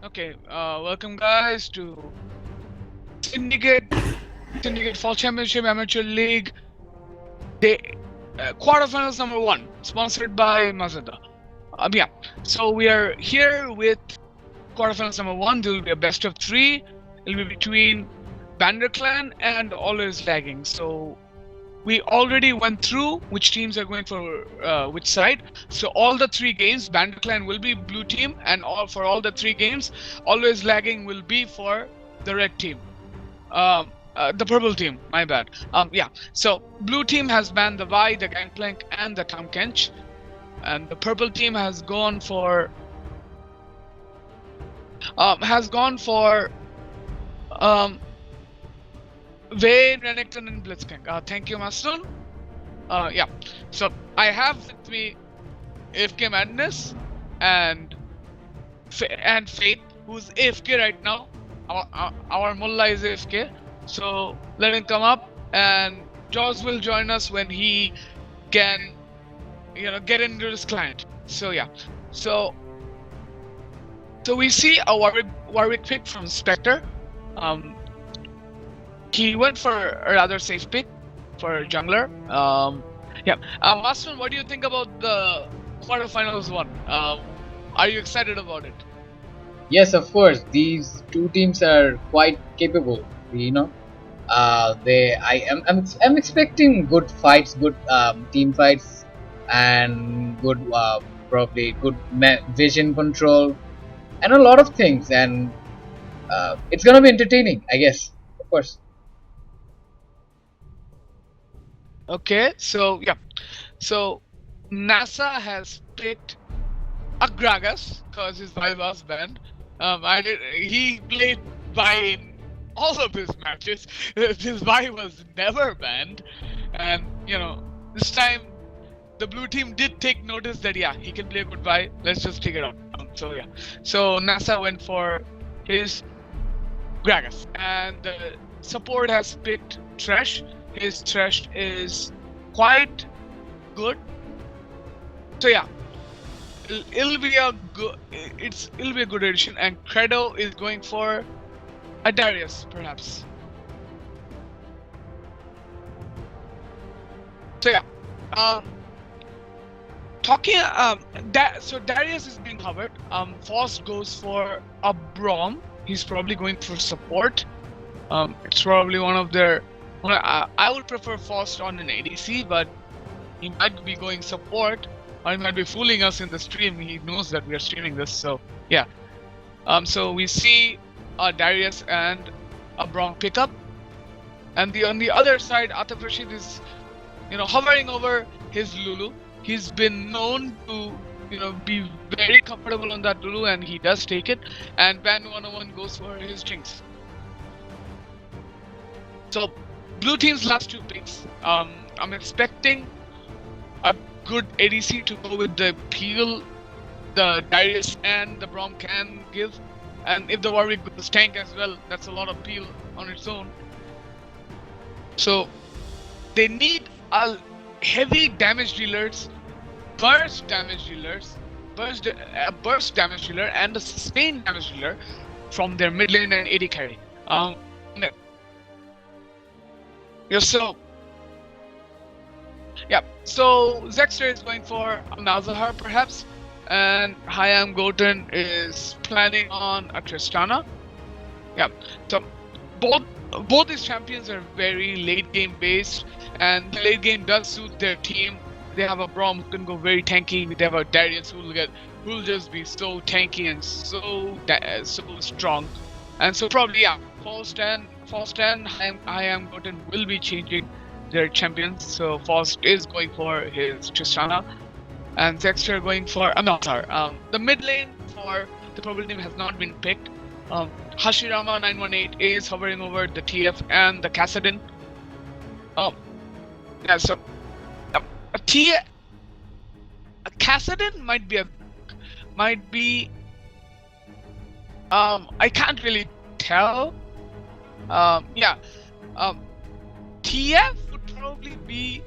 Okay, welcome guys to Syndicate Syndicate Fall Championship Amateur League Day Quarterfinals number 1, sponsored by Mazda. Yeah, so we are here with Quarterfinals number 1. There will be a best of 3. It will be between BanderClan and Always Lagging. So we already went through which teams are going for which side. So all the 3 games, BanderClan will be blue team, and for all the 3 games, Always Lagging will be for the red team. The purple team, my bad. Yeah. So blue team has banned the Vi, the Gangplank, and the Tom Kench, and the purple team has gone for Vayne, Renekton, and Blitzkrieg. Thank you, Master. Yeah. So I have with me AFK Madness and Faith, who's AFK right now. Our Mullah is AFK. So let him come up, and Jaws will join us when he can, get into his client. So yeah. So we see a Warwick pick from Spectre. He went for a rather safe pick for jungler. Yeah. Master, what do you think about the quarterfinals one? Are you excited about it? Yes, of course. These two teams are quite capable. I'm expecting good fights, good team fights, and good probably good vision control, and a lot of things. And it's gonna be entertaining, I guess. Of course. Okay, so yeah, so NASA has picked Agragas because his Vi was banned. He played Vi in all of his matches. His Vi was never banned, and this time the blue team did take notice that he can play a good Vi. Let's just take it out. So yeah, so NASA went for his Gragas, and the support has picked Thresh. His Thresh is quite good. So yeah, it'll be a good addition. And Credo is going for a Darius, perhaps. So yeah, so Darius is being covered. Faust goes for a Braum. He's probably going for support. It's probably one of their. I would prefer Faust on an ADC, but he might be going support, or he might be fooling us in the stream. He knows that we are streaming this, so yeah. So we see Darius and a Braum pickup, and on the other side, Ataf Rashid is, hovering over his Lulu. He's been known to, be very comfortable on that Lulu, and he does take it. And Ban 101 goes for his Jinx. So blue team's last 2 picks. I'm expecting a good ADC to go with the peel the Darius and the Braum can give, and if the Warwick goes tank as well, that's a lot of peel on its own. So they need a heavy damage dealers, burst damage dealers, burst damage dealer, and a sustained damage dealer from their mid lane and AD carry. So Zexter is going for a Malzahar perhaps, and Hayam Goten is planning on a Tristana. Yeah, so both these champions are very late game based, and the late game does suit their team. They have a Braum who can go very tanky. They have a Darius who will just be so tanky and so strong. And so probably Faust and Hayam Goten will be changing their champions. So Faust is going for his Tristana, and Zexter going for a Malzahar. The mid lane for the purple team has not been picked. Hashirama 918 is hovering over the TF and the Kassadin. Yeah, so a Kassadin might be I can't really tell. TF would probably be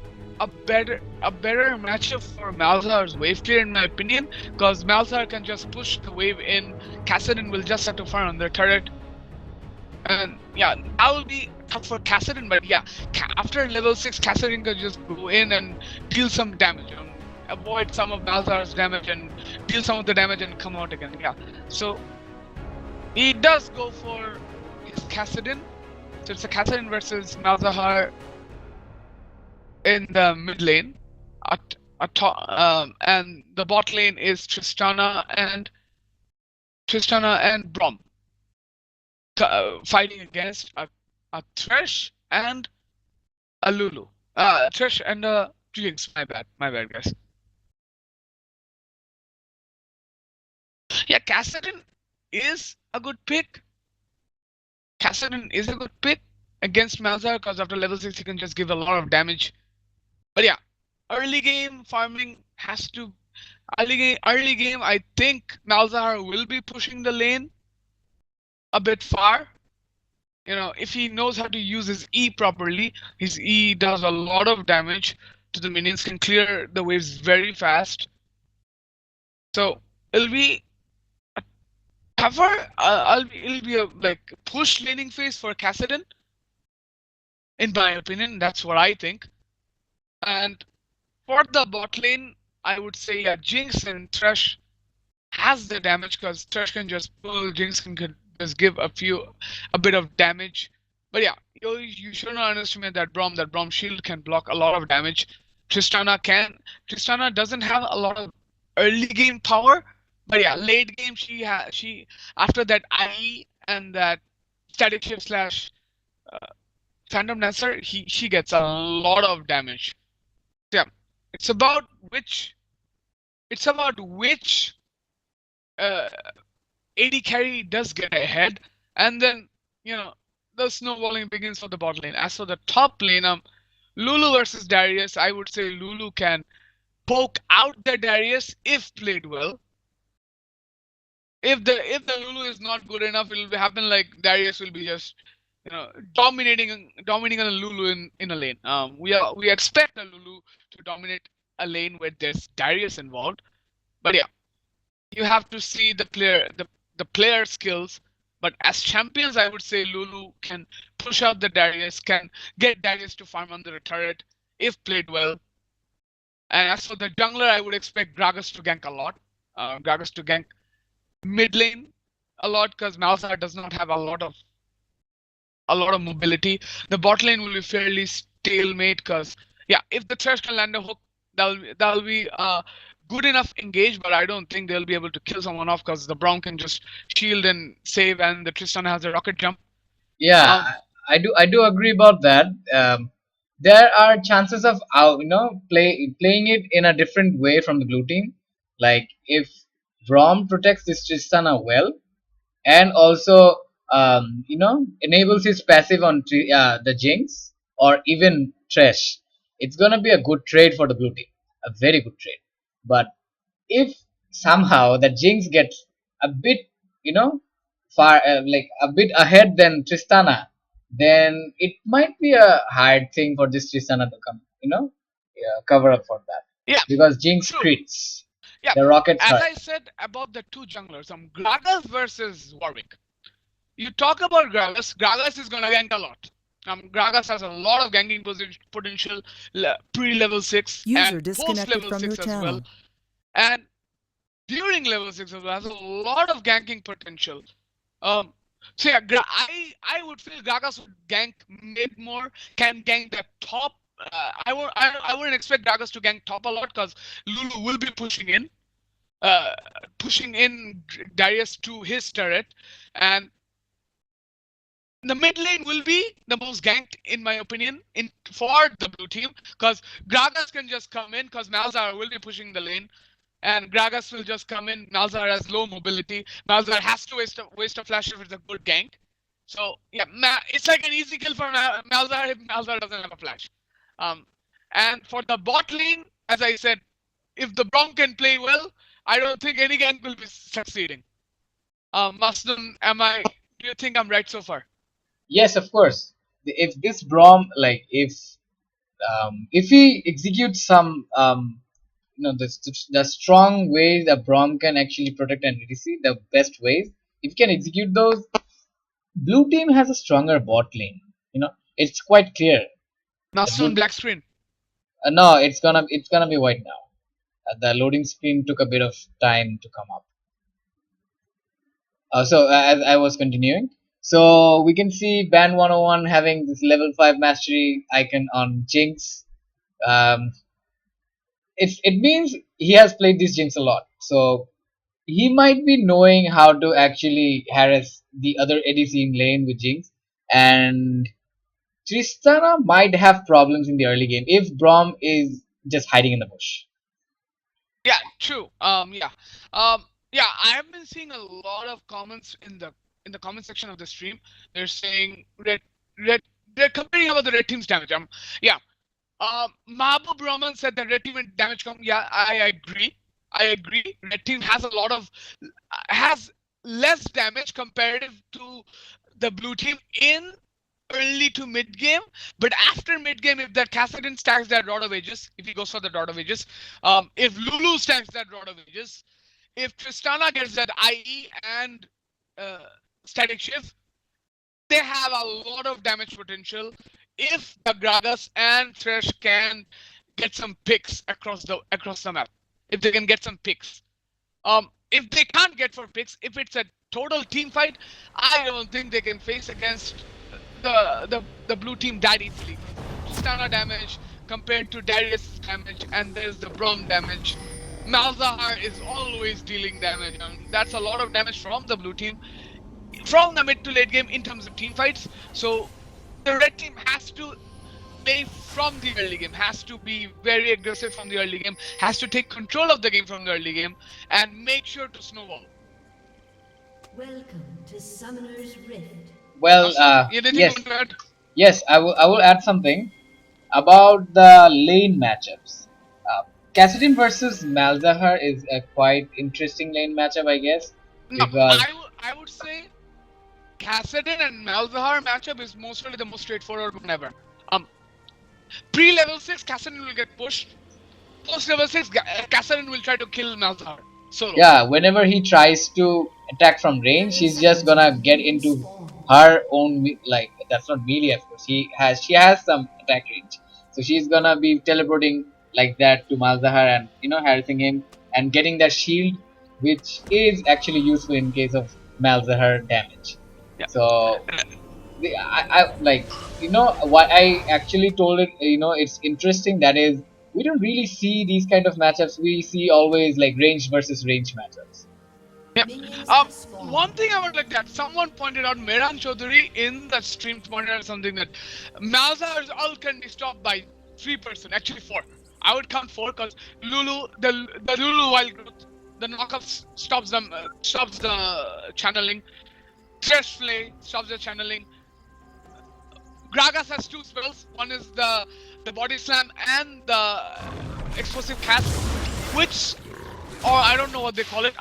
better matchup for Malzahar's wave clear in my opinion, because Malzahar can just push the wave in. Kassadin will just have to fire on their turret, and yeah, that will be tough for Kassadin. But yeah, after level 6, Kassadin can just go in and deal some damage, avoid some of Malzahar's damage and deal some of the damage and come out again. Yeah, so he does go for his Kassadin. So it's a Kassadin versus Malzahar in the mid lane. And the bot lane is Tristana and Braum fighting against a Thresh and a Lulu. Thresh and a Jinx. My bad, guys. Yeah, Kassadin is a good pick. Kassadin is a good pick against Malzahar because after level 6 he can just give a lot of damage. But yeah, early game farming has to. Early game, I think Malzahar will be pushing the lane a bit far. If he knows how to use his E properly, his E does a lot of damage to the minions, can clear the waves very fast. So it'll be a tougher. It'll be a like push laning phase for Kassadin. In my opinion, that's what I think. And for the bot lane, I would say Jinx and Thresh has the damage because Thresh can just pull, Jinx can just give a bit of damage. But yeah, you should not underestimate that Braum. That Braum shield can block a lot of damage. Tristana doesn't have a lot of early game power, but yeah, late game she after that IE and that static shift slash Phantom Dancer, she gets a lot of damage. So yeah, it's about which AD carry does get ahead, and then the snowballing begins for the bot lane. As for the top lane, Lulu versus Darius, I would say Lulu can poke out the Darius if played well. If the Lulu is not good enough, it will happen like Darius will be just dominating a Lulu in a lane. We expect a Lulu to dominate a lane where there's Darius involved, but yeah, you have to see the player skills. But as champions, I would say Lulu can push out the Darius, can get Darius to farm under a turret if played well. And as for the jungler, I would expect Gragas to gank a lot. Gragas to gank mid lane a lot because Malzahar does not have a lot of mobility. The bot lane will be fairly stalemate because yeah, if the Thresh can land a hook, that'll be good enough engage, but I don't think they'll be able to kill someone off because the Braum can just shield and save, and the Tristana has a rocket jump. Yeah, I do agree about that. There are chances of playing it in a different way from the blue team. Like if Braum protects this Tristana well, and also enables his passive on the Jinx or even Thresh, it's gonna be a good trade for the blue team, a very good trade. But if somehow the Jinx gets a bit far like a bit ahead than Tristana, then it might be a hard thing for this Tristana to come cover up for that. Yeah, because Jinx true. crits. Yeah, the rockets as hurt. I said about the two junglers, Gragas versus Warwick. You talk about Gragas is gonna gank a lot. Gragas has a lot of ganking potential pre-level 6 User and disconnected post-level from 6 your as channel. well. And during level 6 as well, has a lot of ganking potential. So yeah, I would feel Gragas would gank mid more, can gank the top. I wouldn't expect Gragas to gank top a lot because Lulu will be pushing in Darius to his turret, and the mid lane will be the most ganked in my opinion for the blue team because Gragas can just come in because Malzahar will be pushing the lane. And Gragas will just come in. Malzahar has low mobility. Malzahar has to waste a flash if it's a good gank. So yeah, it's like an easy kill for Malzahar if Malzahar doesn't have a flash. And for the bot lane, as I said, if the Braum can play well, I don't think any gank will be succeeding. Masdun, do you think I'm right so far? Yes, of course. If this Braum, like if If he executes some the strong ways that Braum can actually protect an ADC, the best ways, if you can execute those, blue team has a stronger bot lane. It's quite clear. The Master on blue, black screen. no, it's gonna be white now. The loading screen took a bit of time to come up. As I was continuing, so we can see Ban 101 having this level 5 mastery icon on Jinx. Um, it means he has played this Jinx a lot. So he might be knowing how to actually harass the other ADC in lane with Jinx. And Tristana might have problems in the early game if Braum is just hiding in the bush. Yeah, true. Yeah. I have been seeing a lot of comments in the comment section of the stream. They're saying red. They're complaining about the red team's damage. Yeah. Mahbub Rahman said that red team damage come. Yeah, I agree. I agree. Red team has a lot of has less damage comparative to the blue team in early to mid game, but after mid game, if that Kassadin stacks that Rod of Ages, if he goes for the Rod of Ages, if Lulu stacks that Rod of Ages, if Tristana gets that IE and uh, Static Shift, they have a lot of damage potential. If the Gragas and Thresh can get some picks across the map, if they can get some picks, if they can't get for picks, if it's a total team fight, I don't think they can face against the blue team that easily. Tristana damage compared to Darius damage, and there's the Braum damage. Malzahar is always dealing damage, and that's a lot of damage from the blue team from the mid to late game in terms of team fights. So the red team has to play from the early game, has to be very aggressive from the early game, has to take control of the game from the early game, and make sure to snowball. Welcome to Summoner's Rift. Well, Anything yes, you want to add? yes, I will add something about the lane matchups. Kassadin versus Malzahar is a quite interesting lane matchup, I guess, No, because I would say Kassadin and Malzahar matchup is mostly the most straightforward one ever. Pre-level 6, Kassadin will get pushed. Post-level 6, Kassadin will try to kill Malzahar solo. yeah, whenever he tries to attack from range, she's just gonna get into her own like that's not melee, of course. She has some attack range, so she's gonna be teleporting like that to Malzahar and harassing him and getting that shield, which is actually useful in case of Malzahar damage. Yeah. So I like what I actually told it. It's interesting. That is, we don't really see these kind of matchups. We see always like range versus range matchups. One thing I would like that someone pointed out, Mehran Chaudhary in the stream pointed out something that Malzahar's ult can be stopped by 3%, actually 4. I would count 4 because the Lulu wild growth, the knockup stops the channeling. Thresh play stops the channeling. Gragas has 2 spells. One is the body slam and the explosive cast, which, or I don't know what they call it.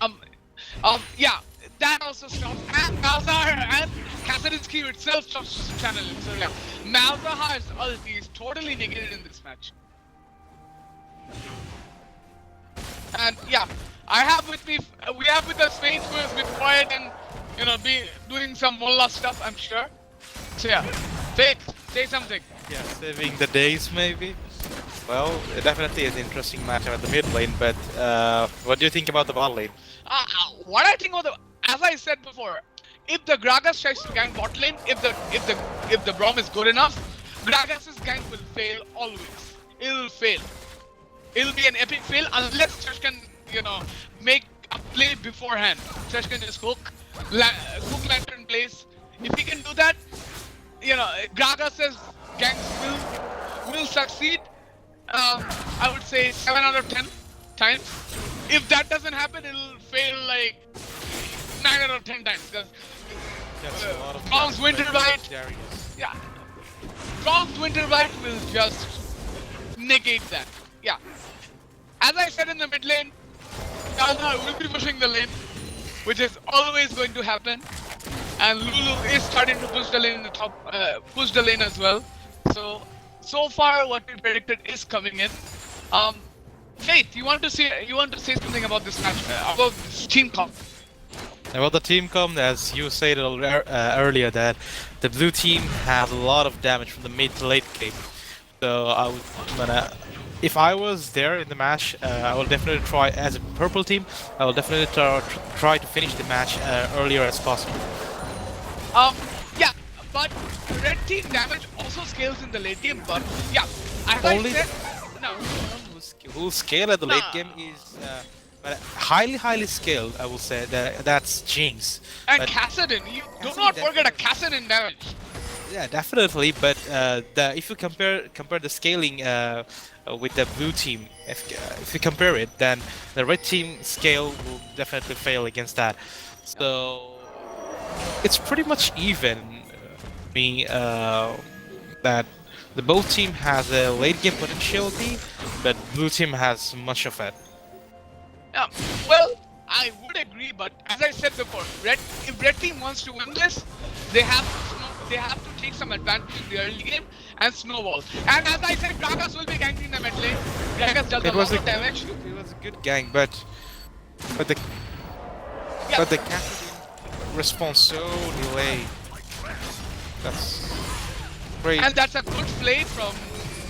Yeah, that also stops. And Malzahar and Kassadin's Q itself stops channeling. So yeah, Malzahar's ulti is totally negated in this match. And yeah, we have with us Faith who has been quiet and be doing some Mullah stuff, I'm sure. So yeah, Faith, say something. Yeah, saving the days maybe. Well, it definitely is an interesting matchup at the mid lane, but what do you think about the bot lane? What I think about as I said before, if the Gragas tries to gank bot lane, if the Braum is good enough, Gragas's gank will fail always. It'll fail. It'll be an epic fail unless Thresh can, make a play beforehand. Thresh can just hook lantern plays. If he can do that, Gragas's ganks will succeed. I would say 7 out of 10 times. If that doesn't happen, it'll fail like 9 out of 10 times. Because Braum's Winter Bite, yeah, Braum's Winter Bite will just negate that. Yeah. As I said in the mid lane, Malzahar will be pushing the lane, which is always going to happen. And Lulu is starting to push the lane in the top, push the lane as well. So so far what we predicted is coming in. Faith, you want to say something about this match, about this team comp? About the team comp, as you said earlier, that the blue team has a lot of damage from the mid to late game. So if I was there in the match, I will definitely try, as a purple team, I will definitely try to finish the match earlier as possible. Yeah, but red team damage also scales in the late game. But yeah, as Only I said, no. who scale at the late game is highly scaled. I will say that's Jinx. And But Kassadin, you do Kassadin not forget a Kassadin damage. yeah, definitely. But if you compare the scaling with the blue team, if you compare it, then the red team scale will definitely fail against that. So it's pretty much even. That the both team has a late game potentiality, but blue team has much of it. Yeah, well, I would agree, but as I said before, if red team wants to win this, they have to take some advantage in the early game and snowball. And as I said, Gragas will be ganking them at lane. Gragas does a lot of damage. It was a good gang, but the Cassidy response so delayed. That's great. And that's a good play from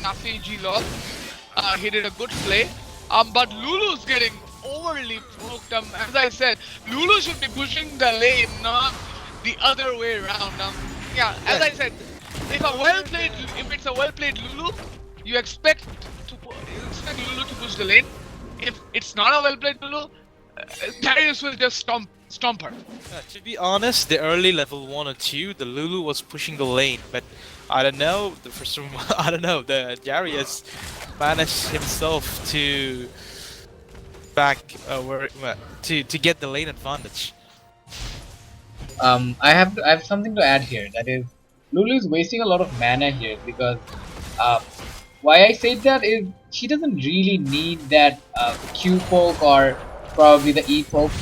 Nafi G-Log. He did a good play. But Lulu's getting overly poked. As I said, Lulu should be pushing the lane, not the other way around. As I said, if it's a well-played Lulu, you expect Lulu to push the lane. If it's not a well-played Lulu, Darius will just stomp her. To be honest, the early level 1 or 2, the Lulu was pushing the lane, but I don't know, the Darius managed himself to to get the lane advantage. I have something to add here. That is, Lulu is wasting a lot of mana here because why I say that is she doesn't really need that Q poke or probably the E poke.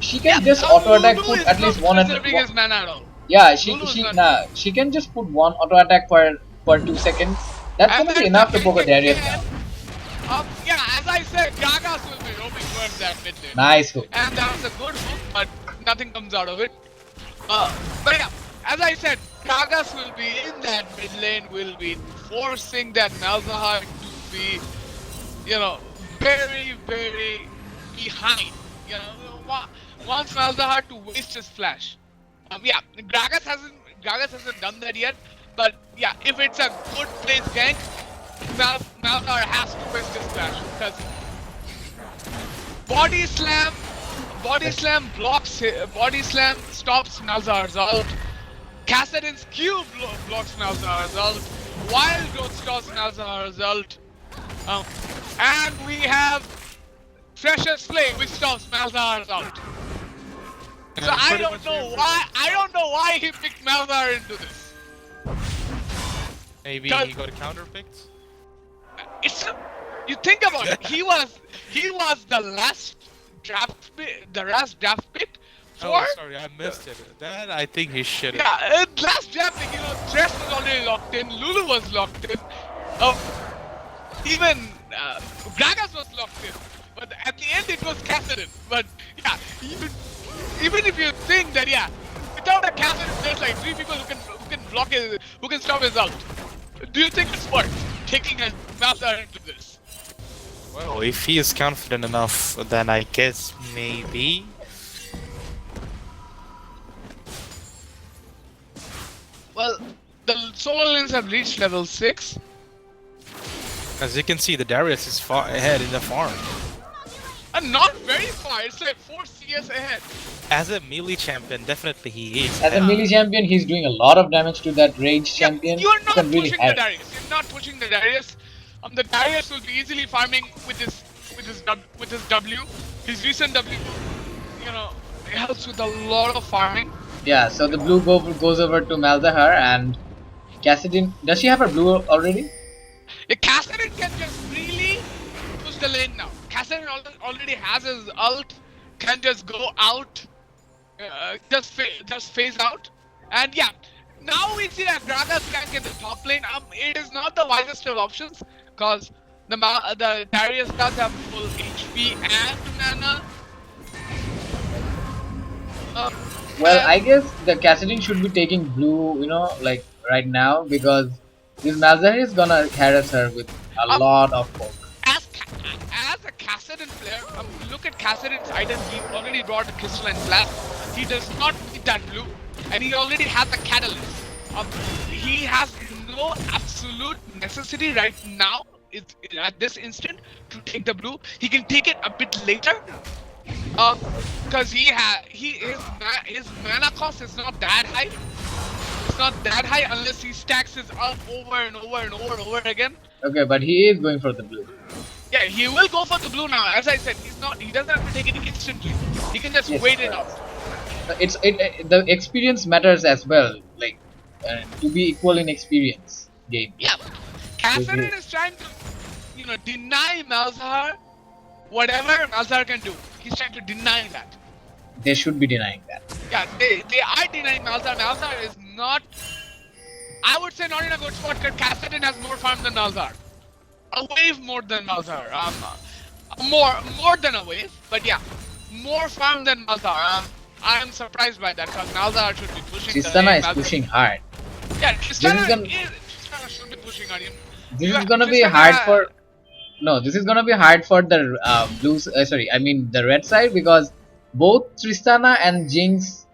She can just auto attack put at least one his mana at all. Yeah, she can just put one auto attack for 2 seconds. That's gonna be enough to poke a Darius now. Yeah, as I said, Gragas will be roaming towards that mid lane. Nice hook. And that was a good hook, but nothing comes out of it. But yeah, as I said, Gragas will be in that mid lane, will be forcing that Malzahar to be, very, very behind. Wants Malzahar to waste his flash. Gragas hasn't done that yet. But yeah, if it's a good place gank, Malzahar has to waste his flash because body slam stops Malzahar's ult. Kassadin's Q blocks Malzahar's ult. Wild Growth stops Malzahar's ult. And we have Thresher's Flame, which stops Malzahar's ult. So I don't know why he picked Malzahar into this. Maybe he got counter-picked? You think about it, he was the last draft pick for... Oh, sorry, I missed it. Then I think he should have. Yeah, last draft pick, Thresh was already locked in, Lulu was locked in, even Gragas was locked in, but at the end it was Kassadin. But yeah, even if you think that without a Kassadin, there's like 3 people who can stop his ult. Do you think it's worth taking a Malzahar into this? Well, if he is confident enough, then I guess maybe. Well, the solo lanes have reached level 6. As you can see, the Darius is far ahead in the farm. And not very far, it's like 4 CS ahead. As a melee champion, definitely he is. As a melee champion, he's doing a lot of damage to that range champion. You're not pushing really the Darius. You're not pushing the Darius. The Darius will be easily farming with his W. His recent W, helps with a lot of farming. Yeah, so the blue goes over to Malzahar and Kassadin. Does she have her blue already? Kassadin can just really push the lane now. Kassadin already has his ult, can just go out, just phase out. And yeah, Now we see a Gragas gank in the top lane. It is not the wisest of options because the Darius does have full HP and mana. Well, And I guess the Cassadin should be taking blue, like right now because this Malzahar is gonna harass her with a um, lot of poke. as as a Kassadin player, look at Kassadin's item. He already brought a Crystalline Blast. He does not need that blue, and he already has the Catalyst. He has no absolute necessity right now, at this instant, to take the blue. He can take it a bit later, because his mana cost is not that high. It's not that high unless he stacks his up over and over and over again. Okay, but he is going for the blue. Yeah, he will go for the blue now. As I said, he doesn't have to take it instantly. He can just Yes, wait it out. The experience matters as well, like to be equal in experience game. Yeah, Kassadin is trying to, deny Malzahar whatever Malzahar can do. He's trying to deny that. They should be denying that. Yeah, they are denying Malzahar. Malzahar is not, I would say, not in a good spot because Kassadin has more farm than Malzahar. A wave more than Malzahar. More than a wave, but yeah, more farm than Malzahar. I am surprised by that because Malzahar should be pushing. Tristana is pushing hard. Yeah, Tristana Tristana should be pushing hard. This is gonna be hard for. No, this is gonna be hard for the blues. The red side because both Tristana and Jinx,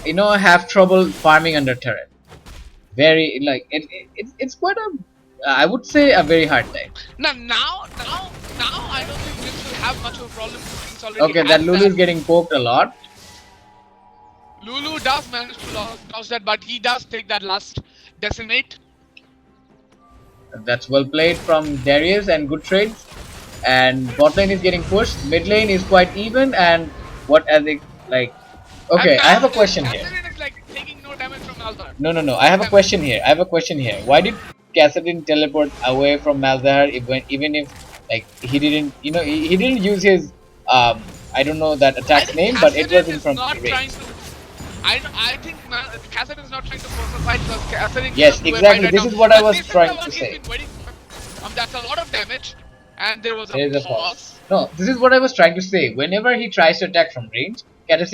have trouble farming under turret. Very it's quite a. I would say a very hard time. Now, I don't think this will have much of a problem. Jinx already Okay, has that Lulu is getting poked a lot. Lulu does manage to dodge that, but he does take that last decimate. That's well played from Darius and good trades. And bot lane is getting pushed. Mid lane is quite even. And what as it like? Okay, I have a question here. Kassadin is like taking no damage from Malzahar. No. I have a question here. Why did Kassadin teleport away from Malzahar even if like he didn't he didn't use his I don't know that attack's name, but it was in front of the range. I think Kassadin is not trying to force a fight because Kassadin. Yes, exactly. This is what I was trying to say. That's a lot of damage, and there was There is a a pause. No, this is what I was trying to say. Whenever he tries to attack from range, I'm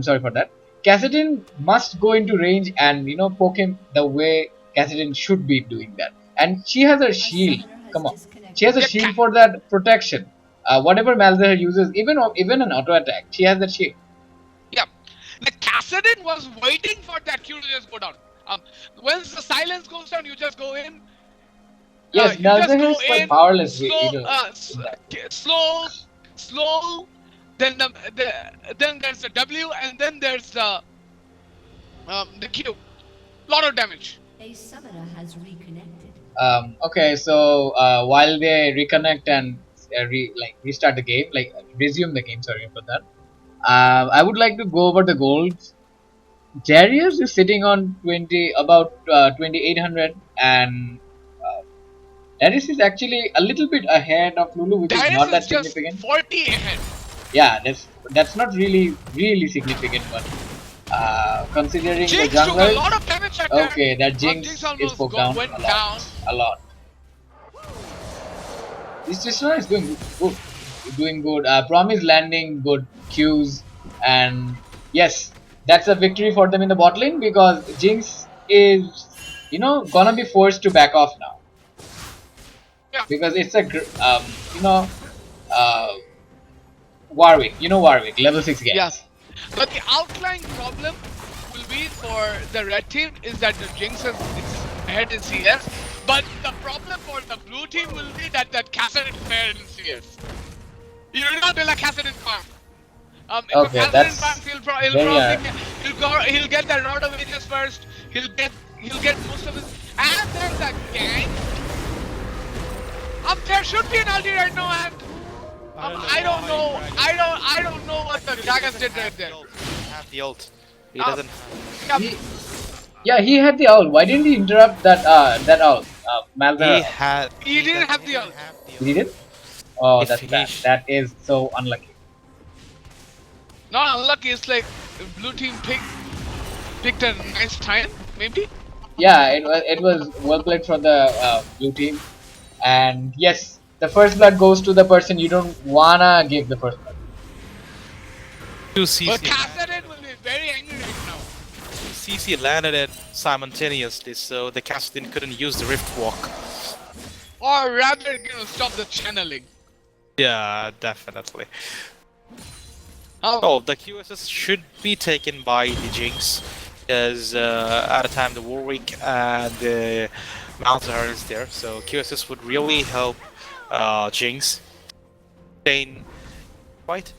sorry for that. Kassadin must go into range and poke him the way Kassadin should be doing that. And she has a shield. Come on, she has a shield for that protection. Whatever Malzahar uses, even an auto attack, she has that shield. Yeah, the Kassadin was waiting for that Q to just go down. Once the silence goes down, you just go in. Yes, Malzahar is quite powerless. Slow. Then then there's the W, and then there's the Q. Lot of damage. A summoner has reconnected. Okay, so while they reconnect and restart the game, resume the game. Sorry for that. I would like to go over the golds. Darius is sitting on 2800, and Darius is actually a little bit ahead of Lulu, which Darius is not that is just significant. 40 ahead. Yeah, that's not really significant, but considering Jinx the took a jungle, lot of damage at that. okay, that Jinx is almost poked down went a lot. This Tristana is doing good. Prom is landing good Qs, and yes, that's a victory for them in the bot lane because Jinx is, gonna be forced to back off now. Yeah. Because it's a, Warwick, Warwick, level 6 game. Yes. But the outlying problem will be for the red team is that the Jinx is ahead in CS. But the problem for the blue team will be that Kassadin is ahead in CS. You do not build a Kassadin farm. If Okay, a Kassadin that's farm, he'll get the Rod of Ages first. He'll get most of his. And there's a gang. There should be an ulti right now, and I don't know what the Gragas did right there. He doesn't have the ult. He doesn't. Yeah, he had the ult. Why didn't he interrupt that ult? Malzahar. He didn't have the ult. He didn't? Oh, It's that's bad. finished. That is so unlucky. Not unlucky. It's like blue team pick. picked a nice time, maybe. Yeah, it was well played for the blue team, and yes, the first blood goes to the person you don't wanna give the first blood. Two But CC Kassadin will be very angry right now. CC landed it simultaneously, so the Cassidin couldn't use the Rift Walk. Or rather, stop the channeling. Yeah, definitely. Oh, Oh, the QSS should be taken by the Jinx, because at a time the Warwick and the Malzahar is there, so QSS would really help Jinx staying fight.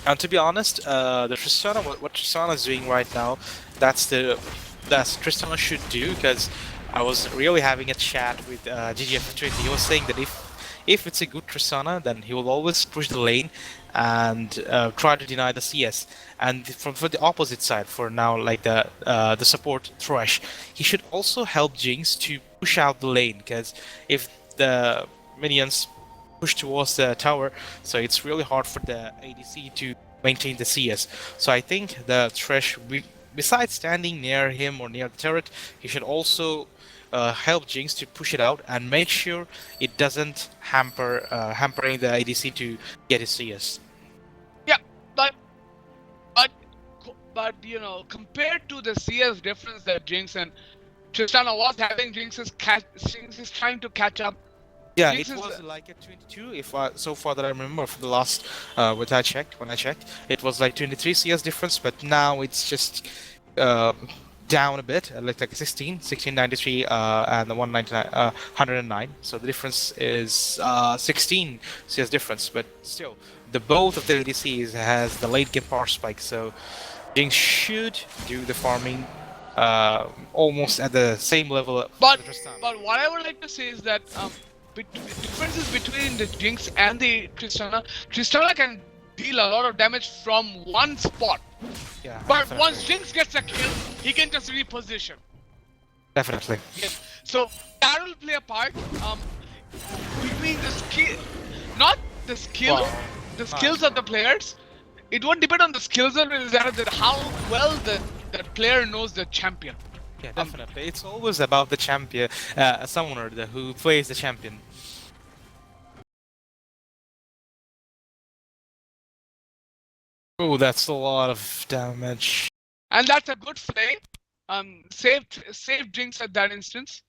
And to be honest, the Tristana, what Tristana is doing right now, that's Tristana should do, because I was really having a chat with GGF20. He was saying that if it's a good Tristana, then he will always push the lane and try to deny the CS. And for the opposite side, for now, like the support Thresh, he should also help Jinx to push out the lane, because if the minions push towards the tower, so it's really hard for the ADC to maintain the CS. So I think the Thresh, besides standing near him or near the turret, he should also help Jinx to push it out and make sure it doesn't hampering the ADC to get his CS. yeah, but compared to the CS difference that Jinx and Tristana was having, Jinx is trying to catch up. Yeah, Jinx it is- was like a 22. If so far that I remember from the last when I checked, it was like 23 CS difference, but now it's just down a bit, like 1693 and the 199, 109. So the difference is 16 CS difference, but still, the both of the ADCs has the late game power spike, so Jinx should do the farming almost at the same level. But as Tristana. but what I would like to say is that differences between the Jinx and the Tristana. Tristana can deal a lot of damage from one spot, Yeah, but definitely. once Jinx gets a kill, he can just reposition. Definitely. Yes. So that will play a part between the skill, not the skill, Wow. the skills of the players. It won't depend on the skills of it, that how well the player knows the champion. Yeah, definitely. It's always about the champion, a summoner who plays the champion. Oh, that's a lot of damage. And that's a good play. Saved Jinx at that instance.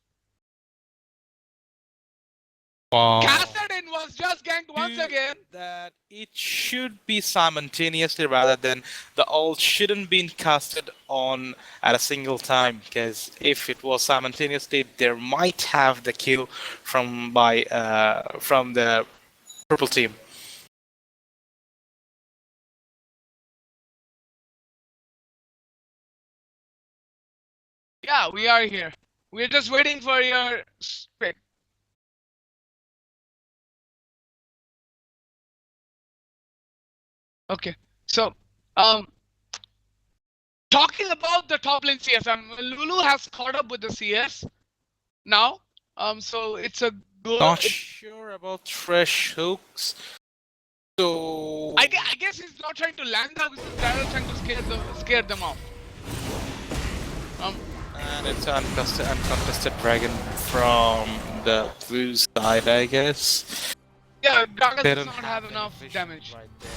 Wow. Kassadin was just ganked once again. That it should be simultaneously rather than the ult shouldn't be casted on at a single time, because if it was simultaneously, there might have the kill from the purple team. Yeah, we are here. We're just waiting for your pick. Okay, so talking about the top lane CS, Lulu has caught up with the CS now. So it's a good. Not sure about Thresh hooks. So I guess he's not trying to land the hooks, he's rather trying to scare them off. And it's uncontested dragon from the blue side, I guess. Yeah, Dragon They does don't not have any enough vision damage. right there.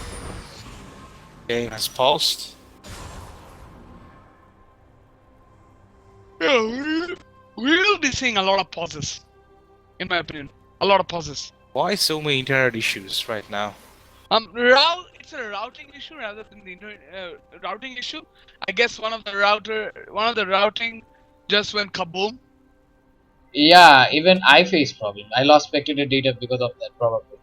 Game has paused. Yeah, we will be seeing a lot of pauses, in my opinion. A lot of pauses. Why so many internet issues right now? It's a routing issue rather than the routing issue. I guess one of the routing just went kaboom. Yeah, even I face problem. I lost spectator data because of that, probably.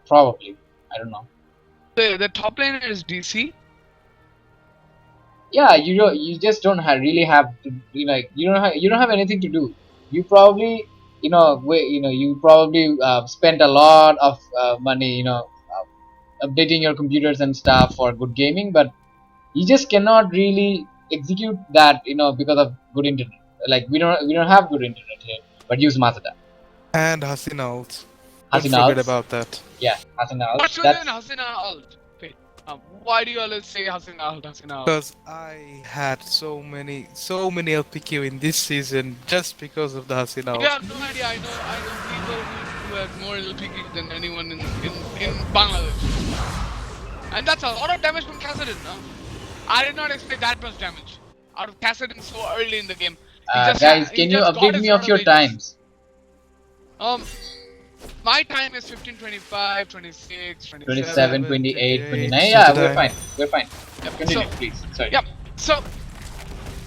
Probably, I don't know. The top laner is DC. Yeah, you just don't really have to, you don't have anything to do. You probably, you probably spent a lot of money, updating your computers and stuff for good gaming, but you just cannot really execute that, because of good internet. Like we don't have good internet here, but use Mazda. And Hasina ult. Don't Hasina forget Alts. about that. Yeah, Hasina Alts. What's That's within Hasina ult? Wait. Why do you always say Hasina out, Hasina out? Because I had so many LPQ in this season just because of the Hasina You ult. have no idea. I know people who have more LPQ than anyone in Bangladesh. And that's a lot of damage from Kassadin, no? I did not expect that much damage out of Kassadin so early in the game. Guys, He can you just got update his me lot of your ages. times? My time is 15, 25, 26, 27, 27. 28, 29. 28, Yeah, so we're time. fine. We're fine. Yep, Continue, so- please. Sorry. Yep. So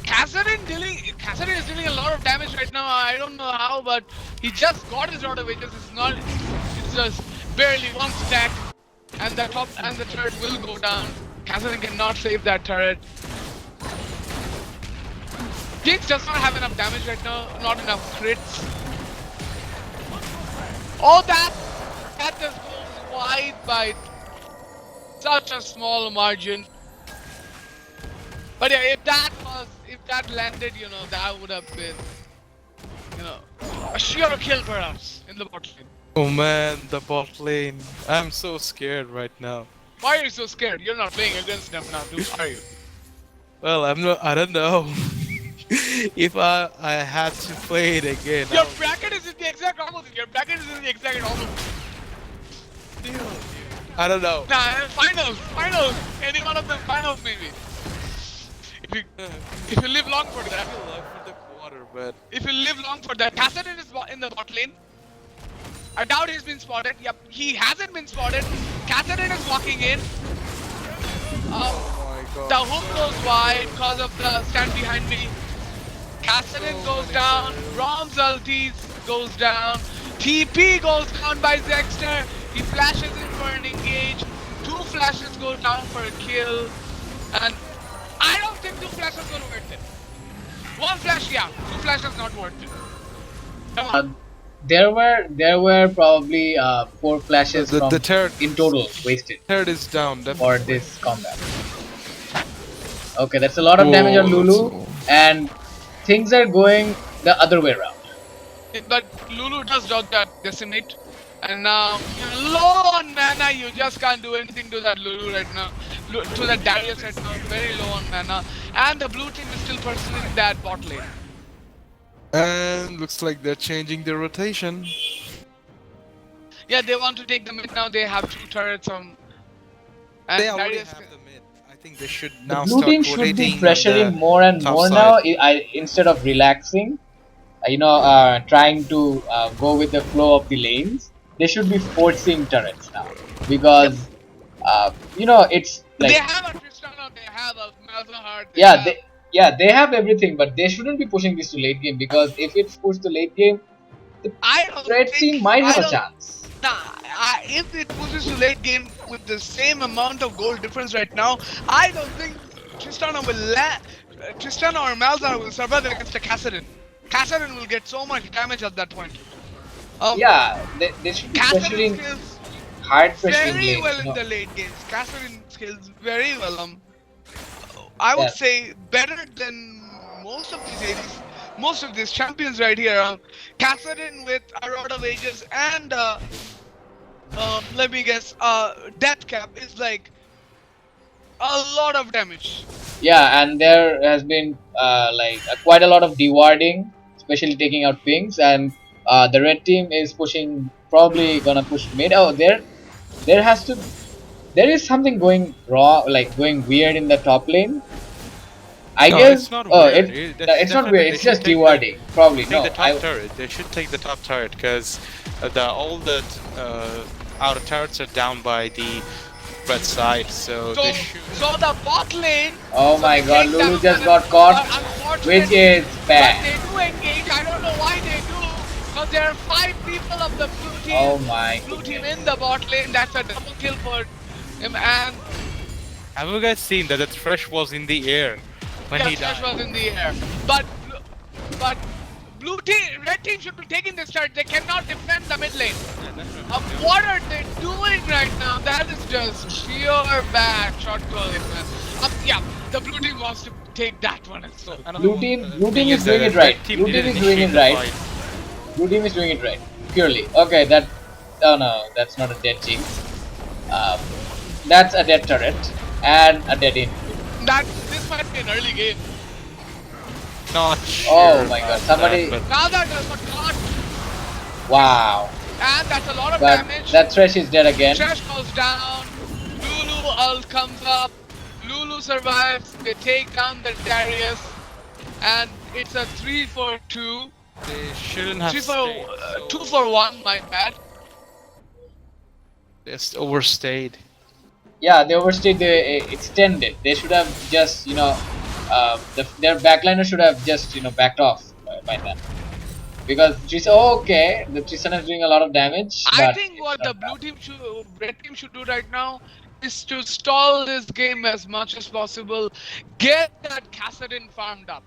Kassadin is dealing a lot of damage right now. I don't know how, but he just got his lot of ages. It's just barely one stack, and the turret will go down. Kassadin cannot save that turret. Jinx does not have enough damage right now, not enough crits. Oh, that just goes wide by such a small margin. But yeah, if that landed, that would have been, a sure kill perhaps in the bot lane. Oh man, the bot lane. I'm so scared right now. Why are you so scared? You're not playing against them now, dude, are you? Well, I don't know. If I had to play it again. Your bracket is in the exact opposite. Your bracket is in the exact opposite. I don't know. Nah, finals. Any one of them finals maybe. If you live long for that. For the quarter, but If you live long for that. Kassadin is in the bot lane. I doubt he's been spotted. Yep, he hasn't been spotted. Kassadin is walking in. oh my god. The hook goes wide because of the stand behind me. Kassadin goes down. Rom's ultis goes down. TP goes down by Zexter. He flashes in for an engage. 2 flashes go down for a kill. And I don't think 2 flashes are worth it. 1 flash, yeah. 2 flashes not worth it. Come on. There were probably 4 flashes The from turret in total wasted Third is down. for this combat. Okay, that's a lot of damage on Lulu, and things are going the other way around. But Lulu does dodge that decimate. And now you're low on mana, you just can't do anything to that Lulu right now. To that Darius right now, very low on mana. And the blue team is still pursuing that bot lane. And looks like they're changing the rotation. Yeah, they want to take the mid now, they have 2 turrets on. And They already Darius have the mid. I think they should The now blue start team should be rotating on pressuring the more and top more side. now. Instead of relaxing, trying to go with the flow of the lanes, they should be forcing turrets now because it's like they have a Tristana, they have a Malzahar. they have everything, but they shouldn't be pushing this to late game because if it's pushed to late game, I don't red think, team might have I a don't- chance. Nah, if it pushes to late game with the same amount of gold difference right now, I don't think Tristana Tristana or Malzahar will survive against a Kassadin. Kassadin will get so much damage at that point. Yeah, they should be Kassadin pressuring skills hard pressuring very lanes. well in the late games. Kassadin skills very well. I would Yeah. say better than most of these champions right here. Kassadin with a lot of ages and let me guess, death cap is like a lot of damage. Yeah, and there has been quite a lot of dewarding, especially taking out pings, and the red team is probably gonna push mid. Oh, there is something going wrong, like going weird in the top lane. I No, guess. it's not Oh, weird. it's not Definitely weird. they It's should just take dewarding. Probably Take no. the top turret. They should take the top turret because all the outer turrets are down by the red side. So So, they should. so the bot lane. Oh so my they God, take Lulu down just the- got caught, but unfortunately- which is But bad. they do engage. I don't know why they do. Because there are 5 people of the blue team. Oh my Blue team goodness. in the bot lane. That's a double kill for him. And Have you guys seen that the thresh was in the air when he Thresh died? was in the air. But red team should be taking this start. They cannot defend the mid lane. What are they doing right now? That is just pure bad shot calling, man. Yeah, the blue team wants to take that one as well. Blue team is doing it right. Blue team is doing it right. Blue team is doing it right. Purely. Okay, oh no, that's not a dead jinx. That's a dead turret and a dead inhibitor. This might be an early game. Not sure. Oh my god, about somebody. that, Now that does not cut, Wow. and that's a lot of But damage. that Thresh is dead again. Thresh goes down. Lulu ult comes up. Lulu survives. They take down the Darius, and it's a 3-for-2. but they shouldn't have 3 for stayed. 2-for-1. My bad. They just overstayed. Yeah, they overstayed. They extended. They should have just their backliner should have just backed off by that. Because okay, the Tristana is doing a lot of damage. I But think what the red team should do right now is to stall this game as much as possible. Get that Kassadin farmed up.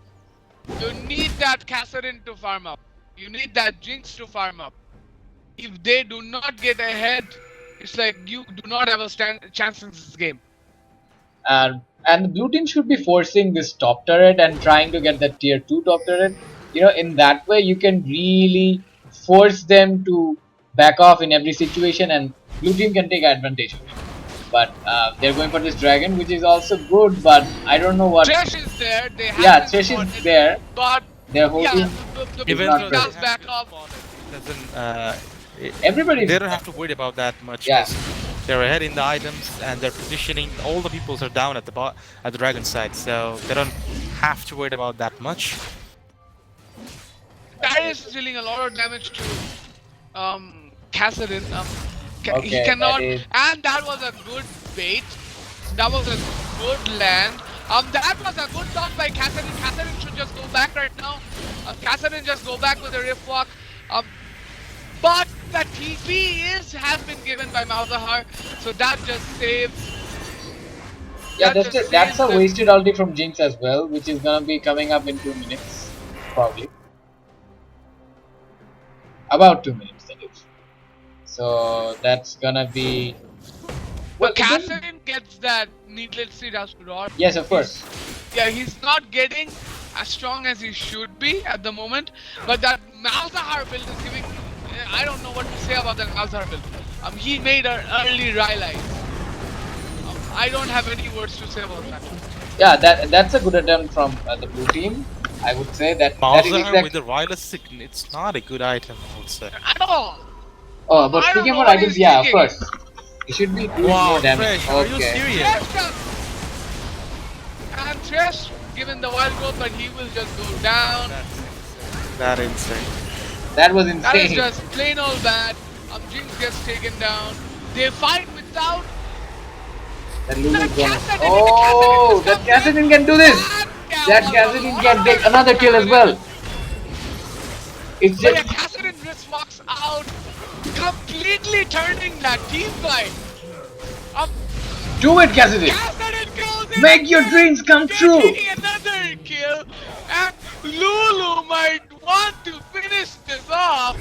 You need that Kassadin to farm up. You need that Jinx to farm up. If they do not get ahead, it's like you do not have a chance in this game. and the blue team should be forcing this top turret and trying to get that tier 2 top turret. In that way you can really force them to back off in every situation, and blue team can take advantage of it. But they're going for this dragon, which is also good, but I don't know what. Thresh is there. They have Yeah, this Thresh opponent, is there. But Their whole yeah, team. the Even blue though team they does have back up. Everybody. They don't have to worry about that much. Yeah. 'Cause they're ahead in the items and they're positioning. All the peoples are down at the dragon side, so they don't have to worry about that much. Darius is dealing a lot of damage to Kassadin. He Okay, cannot, that is- and that was a good bait. That was a good land. That was a good dodge by Kassadin. Kassadin should just go back right now. Kassadin just go back with a rift walk. But the TP has been given by Malzahar, so that just saves. Yeah, that just that's saves a the- wasted ulti from Jinx as well, which is gonna be coming up in 2 minutes, probably. About 2 minutes, that is. So that's gonna be. But it doesn't- Kassadin gets that needlessly rushed rod. Yes, of course. Yeah, he's not getting as strong as he should be at the moment, but that Malzahar build is giving. I don't know what to say about that Malzahar build. He made an early Rylite. I don't have any words to say about that. Yeah, that's a good attempt from the blue team. I would say that is Malzahar with the Rylus Sign, it's not a good item, I would say. At all. Oh, but I don't speaking know about what items, he's yeah, of thinking. course. It should be doing more damage. Fresh, are you Okay. serious? Thresh does. And Thresh, given the wild growth, but he will just go down. That's insane. That was That is insane. just plain old bad. Jinx gets taken down. They fight without. That Lulu's That gonna. Kassadin, Oh, the that Kassadin Kassadin can do this. That was Kassadin a can lot take of another kill as well. It's But yeah, just. Kassadin just walks out, completely turning that team fight. Do it, Kassadin. Kassadin goes in Make your again, dreams come true. getting another kill, and Lulu might want to finish this off.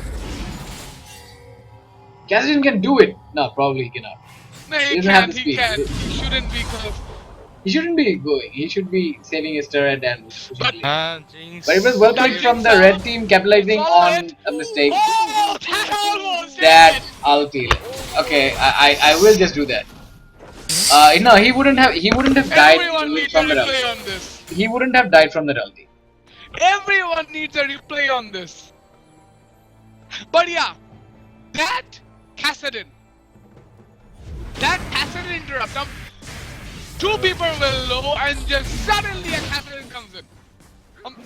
Kassadin can do it. No, probably he cannot. No, He he doesn't have can't. the He speed. can't. He shouldn't because. He shouldn't be going. He should be saving his turret and pushing But- lane. Jinx. But it was well That played from the Jinx red team, capitalizing follow on it. a mistake. Oh, that almost did That it. ulti. Okay, I will just do that. No, he wouldn't have died Everyone needs a from the replay ulti. on this. He wouldn't have died from the ulti. Everyone needs a replay on this. But yeah, that Kassadin interrupt. Two people were low and just suddenly a Kassadin comes in.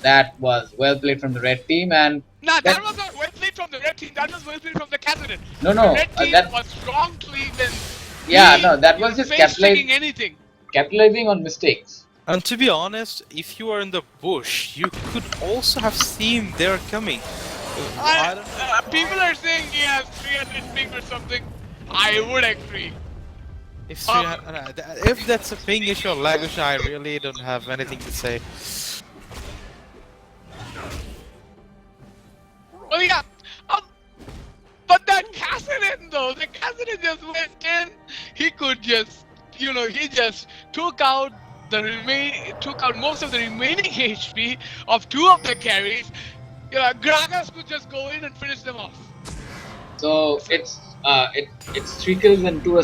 That was well played from the red team, and Nah, that- that was not well played from the red team. That was well played from the Kassadin. no, The red team that was wrong to even. yeah, be no, that was just face-checking anything. capitalizing on mistakes. And to be honest, if you are in the bush, you could also have seen they're coming. I don't know. People are saying he has 300 ping or something. I would agree. If that's a ping issue or lag issue, I really don't have anything to say. Well, yeah. But that Kassadin though, the Kassadin just went in. He could just, he just took out most of the remaining HP of two of the carries. Gragas could just go in and finish them off. So it's 3 kills and 2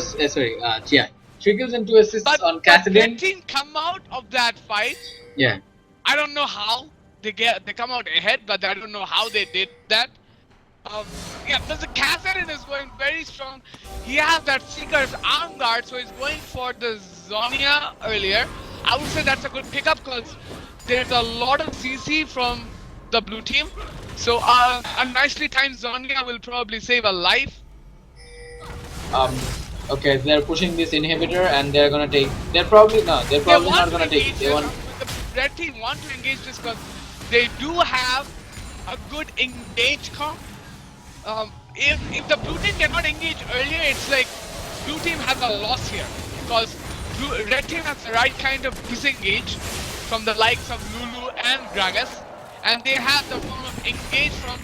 yeah, 3 kills and 2 assists But on red Kassadin. team come out of that fight. Yeah. I don't know how they come out ahead, but I don't know how they did that. Yeah, because the Kassadin is going very strong. He has that Seeker's arm guard, so he's going for the Zonia earlier. I would say that's a good pickup because there's a lot of CC from the blue team. So a nicely timed Zonia will probably save a life. Okay, they're pushing this inhibitor and they're gonna take. They're probably not gonna take it. They want. The red team want to engage this because they do have a good engage comp. If the blue team cannot engage earlier, it's like blue team has a loss here because red team has the right kind of disengage from the likes of Lulu and Gragas, and they have the form of engage from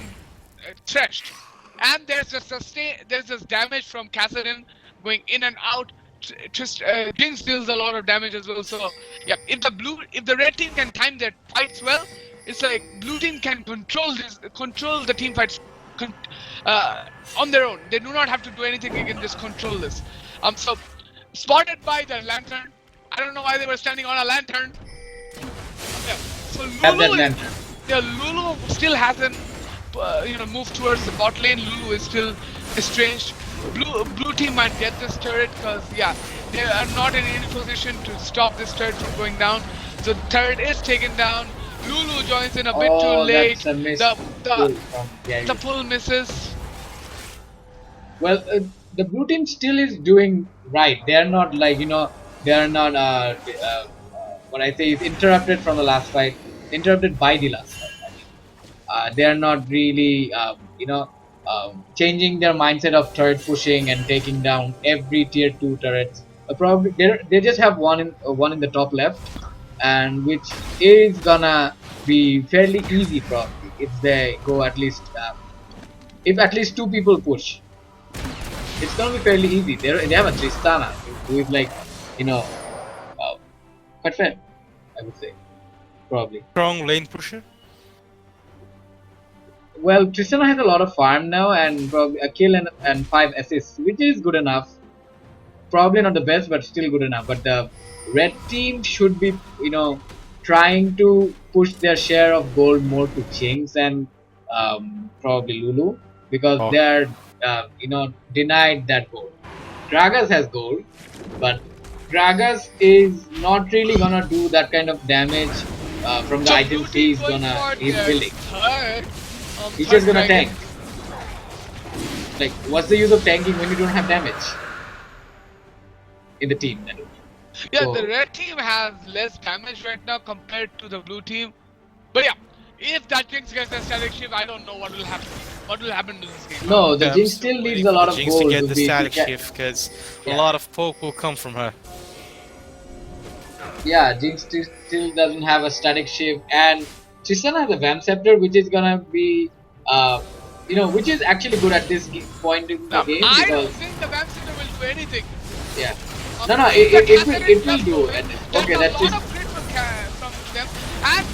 Threshed. And there's this damage from Kassadin going in and out. Jinx deals a lot of damage as well. So yeah, if the red team can time their fights well, it's like blue team can control the team fights on their own. They do not have to do anything. They can just control this. So spotted by the lantern. I don't know why they were standing on a lantern. Yeah. So Lulu still hasn't moved towards the bot lane. Lulu is still estranged. Blue team might get this turret because yeah, they are not in any position to stop this turret from going down. So the turret is taken down. Lulu joins in a bit too late. That's a miss. The pull misses. Well, the blue team still is doing right. They're not like they are not what I say is interrupted from the last fight. Interrupted by the last fight. They are not really changing their mindset of turret pushing and taking down every tier 2 turrets. Probably they just have one in the top left, and which is gonna be fairly easy probably if they go at least if at least 2 people push. It's gonna be fairly easy. They have a Tristana who is like quite fair, I would say, probably. Strong lane pusher. Well, Tristana has a lot of farm now and probably a kill and 5 assists, which is good enough. Probably not the best, but still good enough. But the red team should be, trying to push their share of gold more to Jinx and probably Lulu because they are, denied that gold. Gragas has gold, but Gragas is not really gonna do that kind of damage from the items he's building. He's just gonna tank. Like, what's the use of tanking when you don't have damage in the team? Yeah, So, the red team has less damage right now compared to the blue team. But yeah, if that Jinx gets a static shift, I don't know what will happen. What will happen to this game? no, the Jinx still needs a lot of Jinx gold to get the be static shift because a lot of poke will come from her. Yeah, Jinx still doesn't have a static shift, and Tristana has a Vamp Scepter, which is gonna be, which is actually good at this point in the game I because don't think the Vamp Scepter will do anything. yeah, no, it will do. And okay, that's just. just. From them, and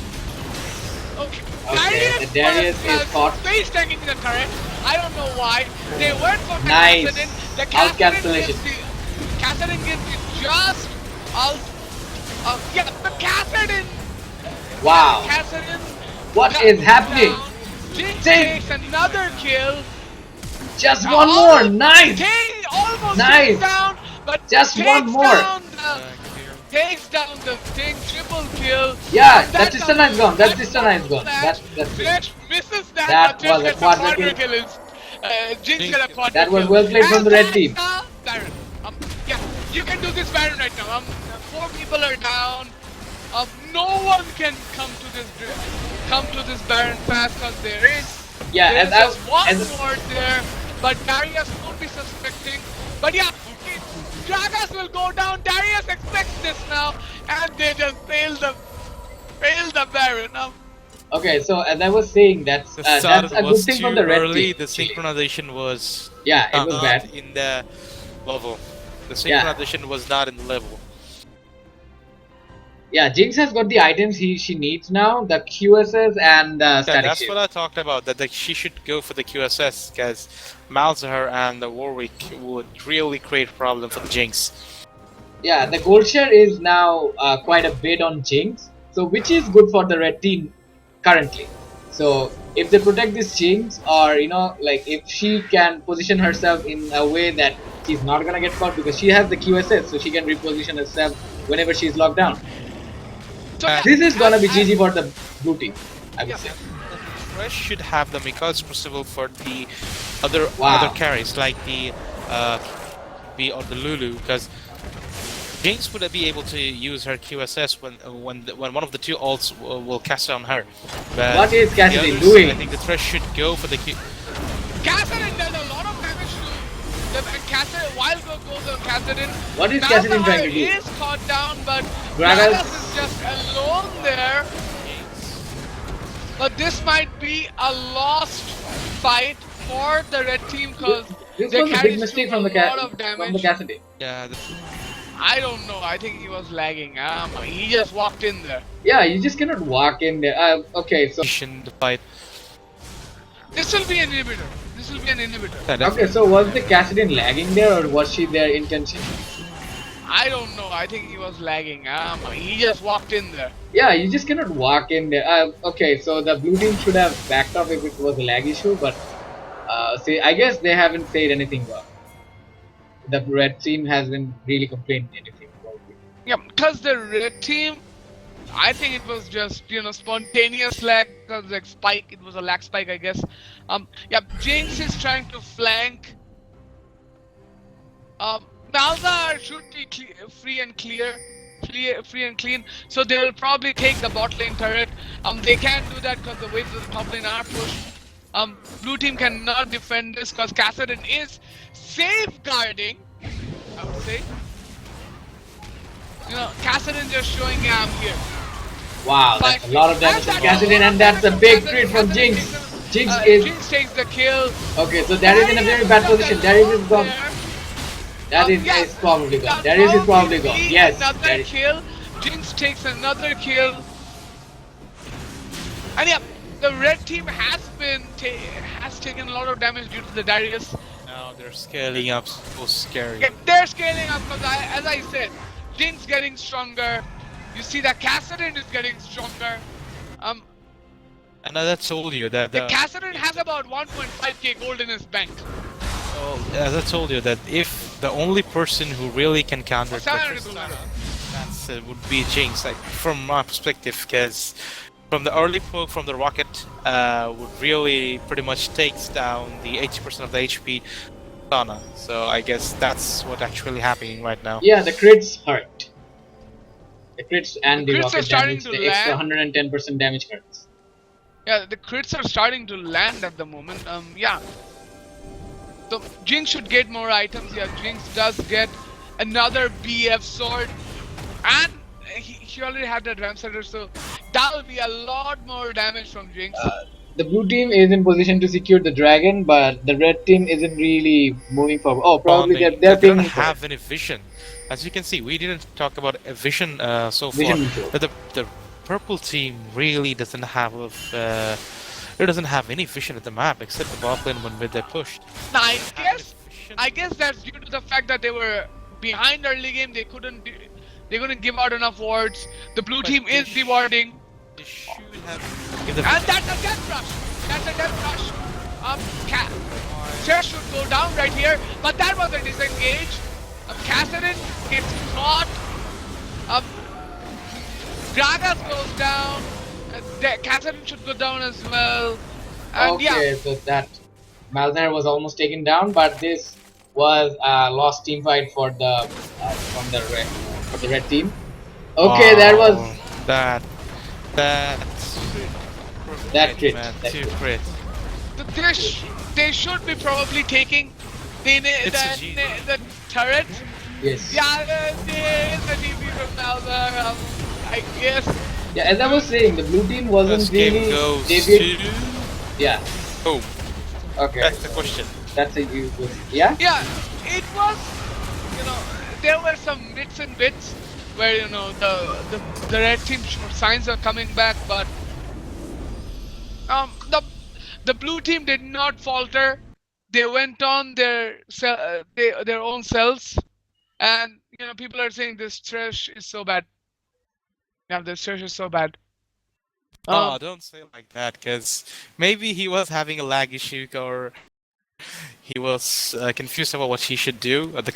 Okay, Darius is caught. Space tanking the turret. I don't know why. They went for the Nice. Kassadin. The Out cancellation. Kassadin gives it just out. Yeah, the Kassadin. Wow. Kassadin. What is happening? Jinx Jinx. takes another kill. Just one more. Nice. Almost Nice. takes down, but Just takes one more. Down takes down the thing, triple kill. Yeah, that Tristana is gone. That Tristana is gone. That's Thresh misses that, That but Thresh was a gets quadra kill. Jinx got a quadra That was kill. well played from the red team. Baron. Yeah, you can do this Baron right now. 4 people are down. No one can come to this Baron fast because there is just one ward there, but Darius won't be suspecting. But yeah, Gragas will go down. Darius expects this now, and they just fail the Baron. Okay, so as I was saying, that's a good thing from the red early. team. The synchronization was it was not bad in the level. The synchronization was not in the level. Yeah, Jinx has got the items she needs now, the QSS and static That's shield. what I talked about. That she should go for the QSS because Malzahar and the Warwick would really create a problem for the Jinx. Yeah, the gold share is now quite a bit on Jinx, so which is good for the red team currently. So if they protect this Jinx, or like if she can position herself in a way that she's not gonna get caught because she has the QSS, so she can reposition herself whenever she's locked down. So yeah, This is gonna be as GG for the blue team, I would yeah, say. The Thresh should have the Mika's Crucible for the other Wow. carries like the B or the Lulu, because Jinx would be able to use her QSS when one of the two ults will cast on her. But What is the Cassidy others, doing? I think the Thresh should go for the Q. Kassadin does a lot of damage to them, and Kassadin, wild go goes on Kassadin. What is Cassidy trying to do? is caught down, but Gragas- Gragas is just alone there. But this might be a lost fight for the red team because This they was a big carries mistake through from a the lot of damage. Cassidy. Yeah, I don't know. I think he was lagging. He just walked in there. Yeah, you just cannot walk in there. Okay, so the fight. This will be an inhibitor. This will be an inhibitor. Yeah, okay, so was the Cassidy lagging there, or was she there intentionally? I don't know. I think he was lagging. He just walked in there. Yeah, you just cannot walk in there. Okay, so the blue team should have backed off if it was a lag issue, but see, I guess they haven't said anything wrong. The red team hasn't really complained anything about it. Yeah, because the red team, I think it was just spontaneous lag because like spike. It was a lag spike, I guess. Yeah, Jinx is trying to flank. Malzahar should be free and clean. So they will probably take the bot lane turret. They can't do that because the waves of the top lane are pushed. Blue team cannot defend this because Kassadin is safeguarding, I would say. Kassadin just showing I'm here. Wow, that's a lot of damage from And Cassidy, and that's a big crit from Jinx. Jinx is Jinx takes the kill. okay. So that is in a very bad position. Darius is gone. That is probably gone. Darius is probably gone. Yes. Another Darius. kill. Jinx takes another kill. And yeah, the red team has taken a lot of damage due to the Darius. Now they're scaling up, so scary. Yeah, they're scaling up because as I said, Jinx getting stronger. You see that Kassadin is getting stronger. And as I told you that The Kassadin has about 1.5k gold in his bank. as I told you that if the only person who really can counter That's would be Jinx, like from my perspective, because from the early poke from the rocket would really pretty much takes down the 80% of the HP Sana. So I guess that's what actually happening right now. Yeah, the crits hurt. The crits and The the crits are rocket starting damage, to the extra land. 110% damage hurts. Yeah, the crits are starting to land at the moment. Yeah. So Jinx should get more items. Yeah, Jinx does get another BF sword, and he already had that Ramsetter, so that will be a lot more damage from Jinx. The blue team is in position to secure the dragon, but the red team isn't really moving forward. Oh, probably they're They don't pinging for have any vision. As you can see, we didn't talk about a vision so far. Vision control. But the purple team really doesn't have it doesn't have any vision at the map except the bot lane when they pushed. Now, I guess that's due to the fact that they were behind early game. They couldn't give out enough wards. The blue team is dewarding. They should have. And that's a death rush. That's a death rush. Cher should go down right here, but that was a disengage. Kassadin gets caught. Gragas goes down. Kassadin should go down as well. And okay, so that Malzahar was almost taken down, but this was a lost team fight for the red team. Okay, that was that crit. Man, That too crit. crit. They should be probably taking the turret. Yes. Yeah, there is a DP from Malzahar. I guess. Yeah, as I was saying, the blue team wasn't This game really. goes They to. did, yeah. Oh, Okay. that's the question. That's a you. Yeah. Yeah, it was. There were some bits and bits where the red team signs are coming back, but the blue team did not falter. They went on their own cells, and people are saying this Thresh is so bad. Yeah, this Thresh is so bad. Oh, don't say like that, because maybe he was having a lag issue, or he was confused about what he should do at the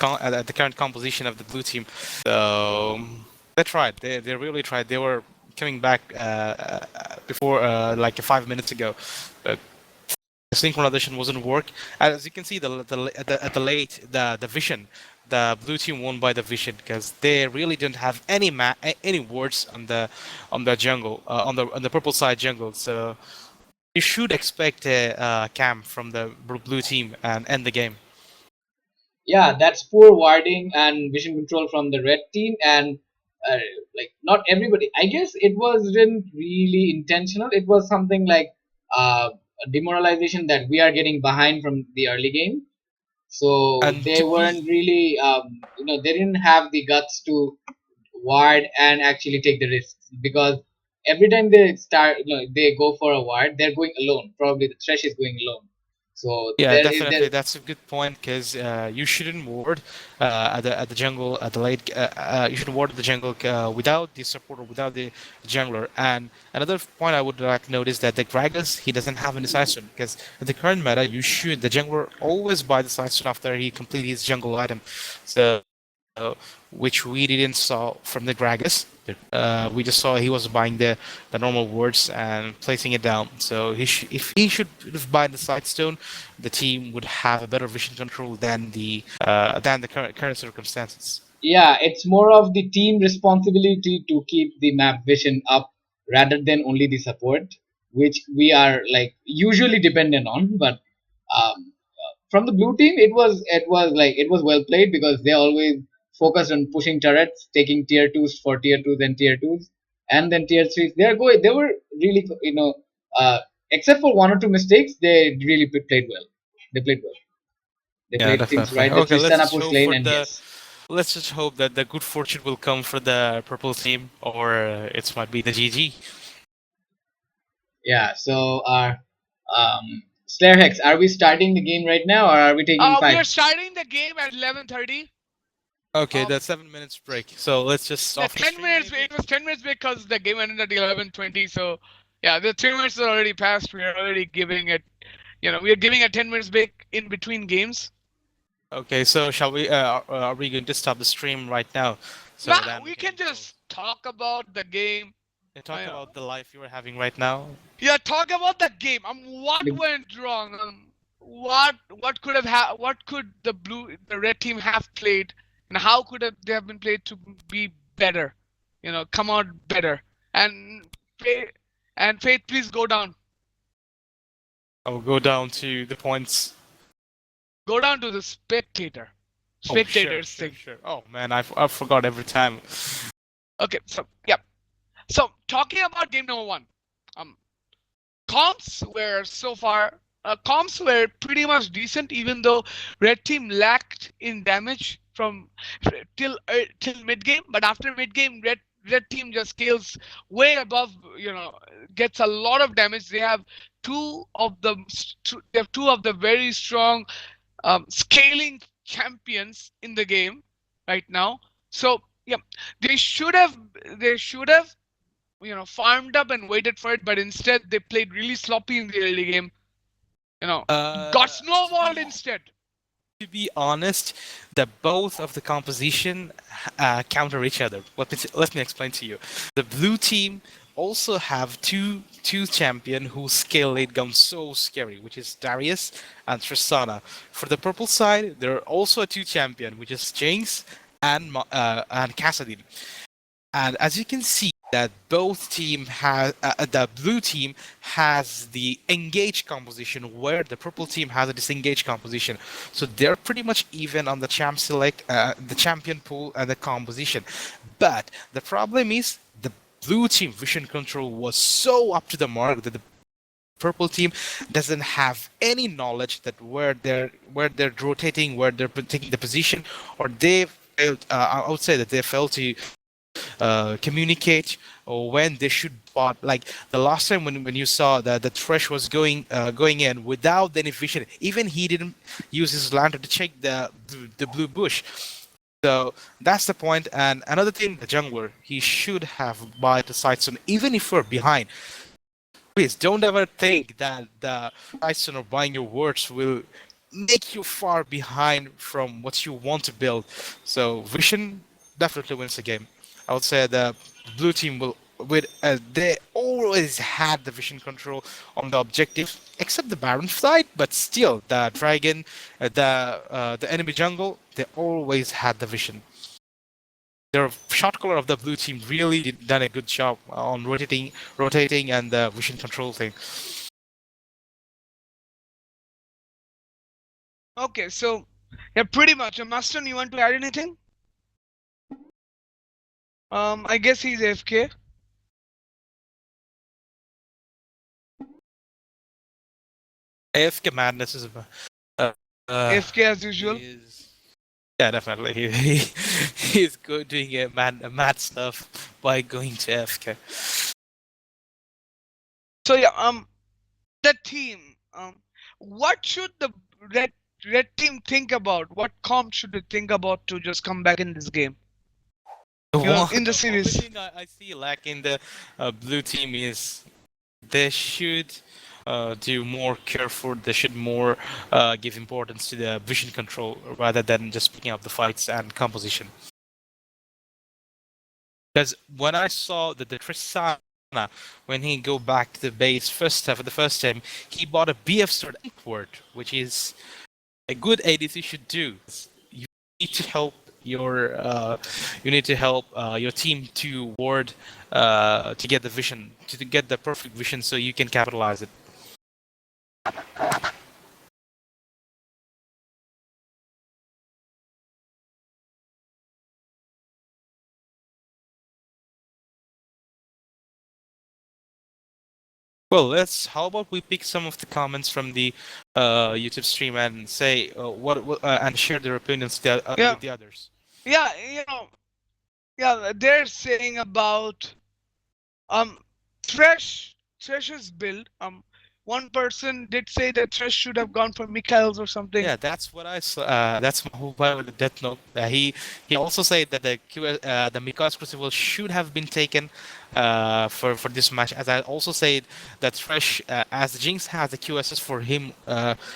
current composition of the blue team. So they tried. They really tried. They were coming back before like 5 minutes ago, but the synchronization wasn't work. As you can see, at the late the vision, the blue team won by the vision because they really didn't have any wards on the jungle on the purple side jungle. So you should expect a camp from the blue team and end the game. Yeah, that's poor warding and vision control from the red team, and uh, like not everybody. I guess it wasn't really intentional. It was something like a demoralization that we are getting behind from the early game. So And they to be weren't really, they didn't have the guts to ward and actually take the risks, because every time they start, they go for a ward, they're going alone. Probably the Thresh is going alone. So Yeah, there. definitely. That's a good point because you shouldn't ward at the jungle at the late. You shouldn't ward at the jungle without the support or without the jungler. And another point I would like to note is that the Gragas he doesn't have any sidestone because at the current meta you should the jungler always buy the sidestone after he completes his jungle item. So which we didn't saw from the Gragas. We just saw he was buying the normal wards and placing it down. So if he should have bought the Sightstone, the team would have a better vision control than the current circumstances. Yeah, it's more of the team responsibility to keep the map vision up rather than only the support, which we are like usually dependent on. But from the blue team, it was well played, because they always focused on pushing turrets, taking tier twos for tier twos and tier twos, and then tier threes. They were really, except for one or two mistakes, they really played well. They played well. They Yeah, played things definitely. right. The Okay, let's Tristana just push hope lane, for and the yes. let's just hope that the good fortune will come for the purple team, or it might be the GG. Yeah, so Slayer Hex, are we starting the game right now, or are we taking We five? are starting the game at 11:30. Okay, that's 7 minutes break. So let's just Yeah, off the 10 stream minutes. maybe. It was 10 minutes because the game ended at 11:20. So, yeah, the 3 minutes are already passed. We are already giving it. We are giving a 10 minutes break in between games. Okay, so shall we? Are we going to stop the stream right now? So Nah, then we we can can just talk about the game. talk I know. about the life you are having right now. Yeah, talk about the game. What The- went wrong? What could what could the red team have played, and how could they have been played to be better? Come out better. And Faith, Faith, please go down. I'll go down to the points. Go down to the spectator. Oh, sure, Spectators sure, thing. sure. Oh man, I forgot every time. Okay, so yeah. So talking about game number one, um, comps were pretty much decent, even though red team lacked in damage from till mid game. But after mid game, red team just scales way above. Gets a lot of damage. They have two of the very strong scaling champions in the game right now. So yeah, they should have farmed up and waited for it, but instead they played really sloppy in the early game. Got snowballed instead. To be honest, the both of the composition counter each other. Let me explain to you. The blue team also have two champion who scale late game so scary, which is Darius and Tristana. For the purple side, there are also a two champion, which is Jinx and Cassidy. And as you can see, that both team has the blue team has the engaged composition, where the purple team has a disengaged composition. So they're pretty much even on the the champion pool and the composition. But the problem is the blue team vision control was so up to the mark that the purple team doesn't have any knowledge that where they're rotating, where they're taking the position, or they failed. I would say that they failed to communicate or when they should bot. Like the last time when you saw that the Thresh was going in without any vision, even he didn't use his lantern to check the blue bush. So that's the point. And another thing, the jungler, he should have buy the side soon, even if we're behind. Please don't ever think that the side or buying your words will make you far behind from what you want to build. So vision definitely wins the game. I would say the blue team will with they always had the vision control on the objective, except the Baron side, but still the dragon, the enemy jungle, they always had the vision. The shot caller of the blue team really done a good job on rotating, and the vision control thing. Okay, so yeah, pretty much. Mustang, you want to add anything? I guess he's AFK. AFK madness is AFK as usual. Yeah, definitely. He's doing a mad stuff by going to AFK. So yeah, the team. What should the red team think about? What comp should they think about to just come back in this game? In the The only series. thing I see lacking the blue team is they should do more careful. They should more give importance to the vision control rather than just picking up the fights and composition. Because when I saw that the Tristana, when he go back to the base for the first time, he bought a BF sword word, which is a good ADC should do. You need to help your team to ward to get the vision, to get the perfect vision, so you can capitalize it. Well, let's. How about we pick some of the comments from the YouTube stream and say and share their opinions with the others. Yeah, yeah, they're saying about Thresh's build. One person did say that Thresh should have gone for Mikhail's or something. Yeah, that's what I saw. That's my whole point with the Death Note. He also said that the Mika's Crucible should have been taken for this match. As I also said that Thresh, as Jinx has the QSS for him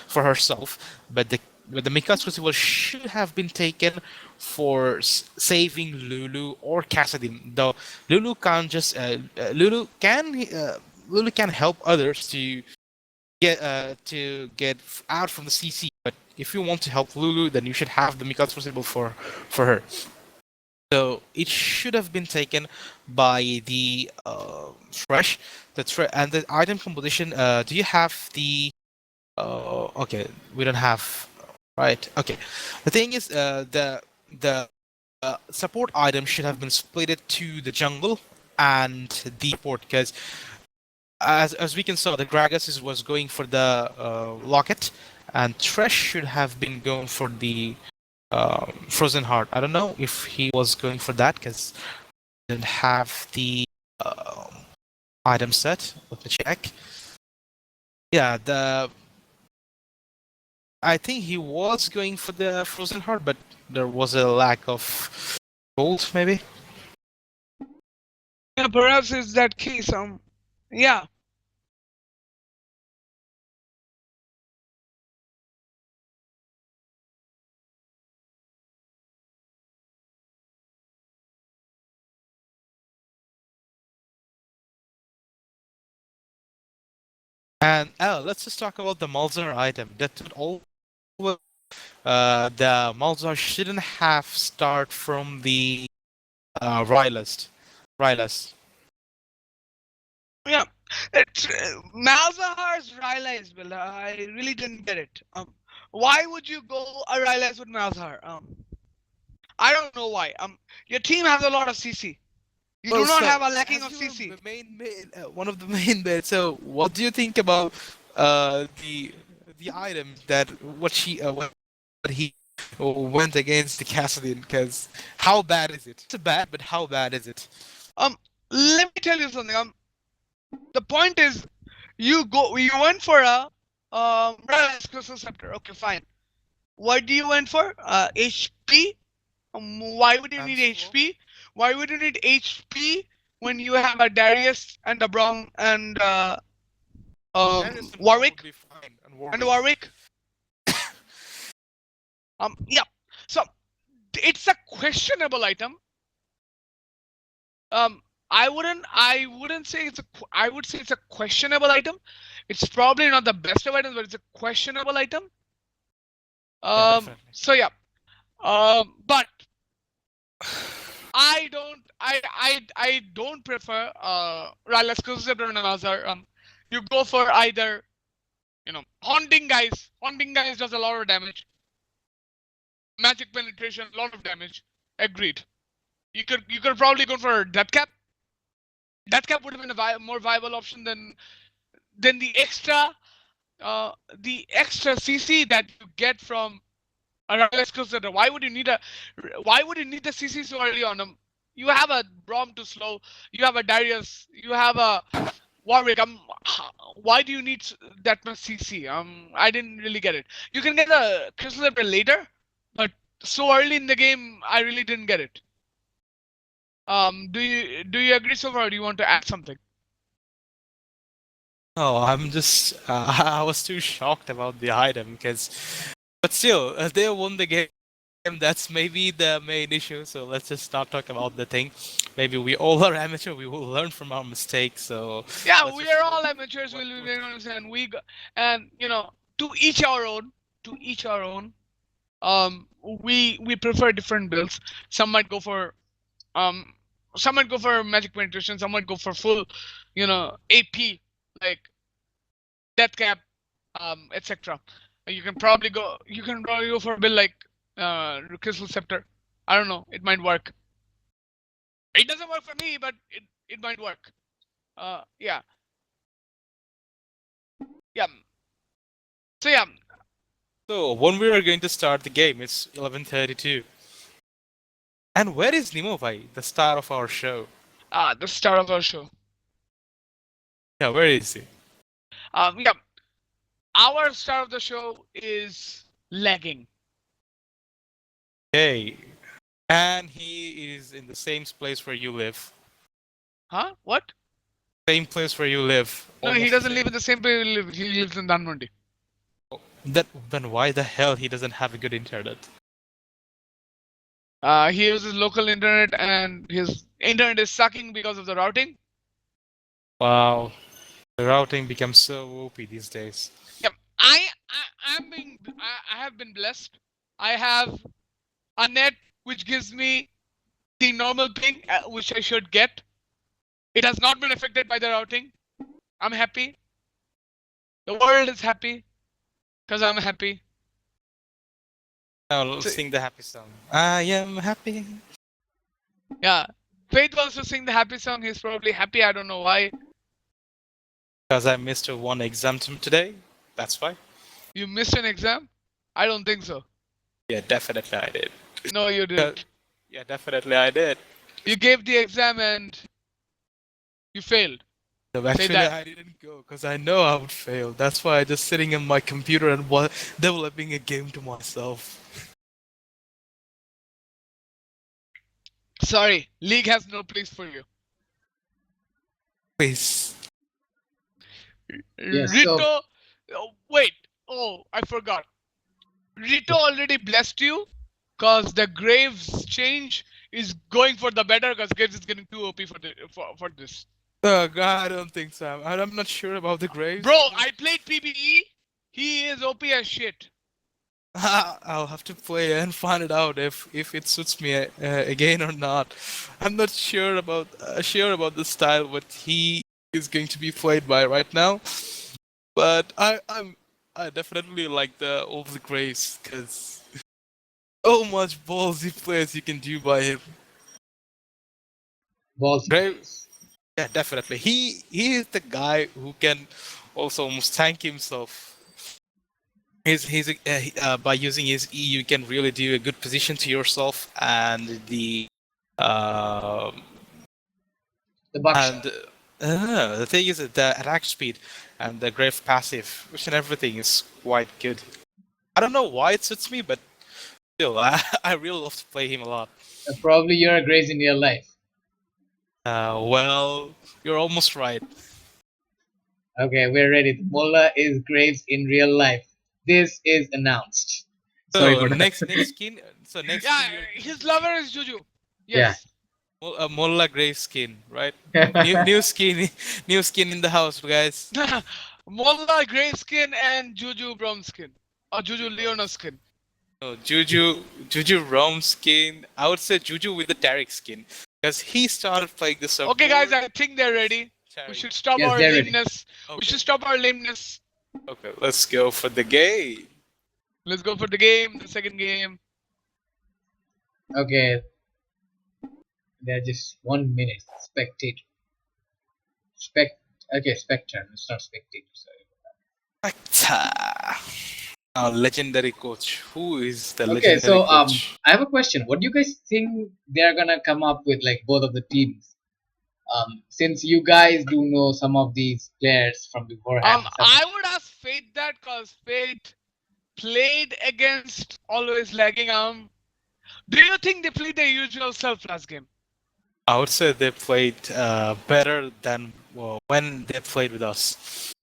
for herself, but the Mika's Crucible should have been taken for saving Lulu or Cassidy. Though Lulu can't just Lulu can help others to get out from the CC. But if you want to help Lulu, then you should have the Mika's Crucible for her. So it should have been taken by the Thresh. And the item composition. Do you have the? Okay, we don't have. Right. Okay. The thing is, the support item should have been split to the jungle and the support, because as we can saw, the Gragas was going for the locket, and Thresh should have been going for the Frozen Heart. I don't know if he was going for that because he didn't have the item set. Let me check. Yeah, I think he was going for the Frozen Heart, but there was a lack of gold, maybe. Yeah, perhaps it's that case. Yeah. And let's just talk about the Malzahar item. That would all the Malzahar shouldn't have start from the Rylist. Yeah. Malzahar's Rylai's build. I really didn't get it. Why would you go a Rylai's with Malzahar? I don't know why. Your team has a lot of CC. You do not have a lacking of CC. One of the main bits. So, what do you think about the item that what he went against the Cassidy? Because how bad is it? It's bad, but how bad is it? Let me tell you something. The point is, you went for a Rylai's Crystal Scepter. Okay, fine. What do you went for? HP Why would you I'm need slow. HP? Why would you need HP when you have a Darius and a Braum and Darius and Braum would Warwick be fine, and and Warwick. Warwick? Yeah. So it's a questionable item. Um, I wouldn't say I would say it's a questionable item. It's probably not the best of items, but it's a questionable item. Yeah, definitely. So yeah. But I don't prefer Rally exclusive or Nazar. You go for either, haunting guys. Haunting guys does a lot of damage. Magic penetration, a lot of damage. Agreed. You could probably go for death cap. Death cap would have been a more viable option than the extra CC that you get from a Rally exclusive. Why would you need the CC so early on? You have a Braum to slow. You have a Darius. You have a Warwick. Why do you need that much CC? I didn't really get it. You can get a Crystal Scepter later, but so early in the game, I really didn't get it. Do you agree so far, or do you want to add something? No, I'm just. I was too shocked about the item because, but still, they won the game. That's maybe the main issue. So let's just not talk about the thing. Maybe we all are amateur. We will learn from our mistakes. So Yeah, let's we just are all focus amateurs. what We'll be what. very honest, and to each our own. To each our own. We prefer different builds. Some might go for um, some might go for magic penetration. Some might go for full, AP like death cap, etc. You can probably go for a build like Crystal Scepter. I don't know. It might work. It doesn't work for me, but it might work. Yeah, yeah. So yeah, So when we are going to start the game, it's 11:32. And where is Nemo Bhai, the star of our show? the start of our show. Yeah, where is he? Yeah, our start of the show is lagging. Hey, and he is in the same place where you live. Huh? What? Same place where you live. No, he Almost the doesn't same. live in the same place. He lives in Dhanmondi. Then why the hell he doesn't have a good internet? He uses local internet, and his internet is sucking because of the routing. Wow, the routing becomes so OP these days. Yeah, I have been blessed. I have a net which gives me the normal ping, which I should get. It has not been affected by the routing. I'm happy. The world is happy because I'm happy. Now let's So, sing the happy song. I am happy. yeah, Faith wants to sing the happy song. He's probably happy. I don't know why. Because I missed one exam today. That's why. You missed an exam? I don't think so. Yeah, definitely I did. No, you didn't. Yeah, definitely I did. You gave the exam and you failed. No, Say actually, that. I didn't go because I know I would fail. That's why I just sitting in my computer and developing a game to myself. Sorry, League has no place for you. Please. Yes, Rito. so Oh, wait. Oh, I forgot. Rito already blessed you because the Graves change is going for the better because Graves is getting too OP for this. I don't think so. I'm not sure about the Graves. Bro, I played PBE. He is OP as shit. I'll have to play and find it out if it suits me again or not. I'm not sure about the style what he is going to be played by right now, but I definitely like the old Graves because so much ballsy plays you can do by him. ballsy Grave, plays. yeah, definitely. He is the guy who can also almost tank himself. By using his E, you can really do a good position to yourself, and um The buckshot. the thing is that the attack speed and the grave passive, which and everything is quite good. I don't know why it suits me, but Still, I really love to play him a lot. Probably you're a Grace in real life. Well, you're almost right. Okay, we're ready. The Mullah is Graves in real life. This is announced. Sorry So for that. next skin. So next Yeah, skin you're giving his lover is Juju. Yeah. Yes. Molla Grey skin, right? New skin, new skin in the house, guys. Molla Grey skin and Juju Brown skin. Or Juju Juju Leona Roms. skin. No, Juju Rom skin. I would say Juju with the Tarek skin because he started playing the Okay, guys, support. I think they're ready. We Tarek. should stop Yes, our they're ready. lameness. We Okay. should stop our lameness. Okay, let's go for the game. Let's go for the game, the second game. Okay. They're just 1 minute. Spectator. Okay, Spectre. It's not spectator. Sorry. Spectre. Our legendary coach. Who is the Okay, legendary so coach? I have a question. What do you guys think they're gonna come up with, like both of the teams? Since you guys do know some of these players from beforehand. I would ask Fate that because Fate played against always lagging arm. Do you think they played their usual self last game? I would say they played better than when they played with us.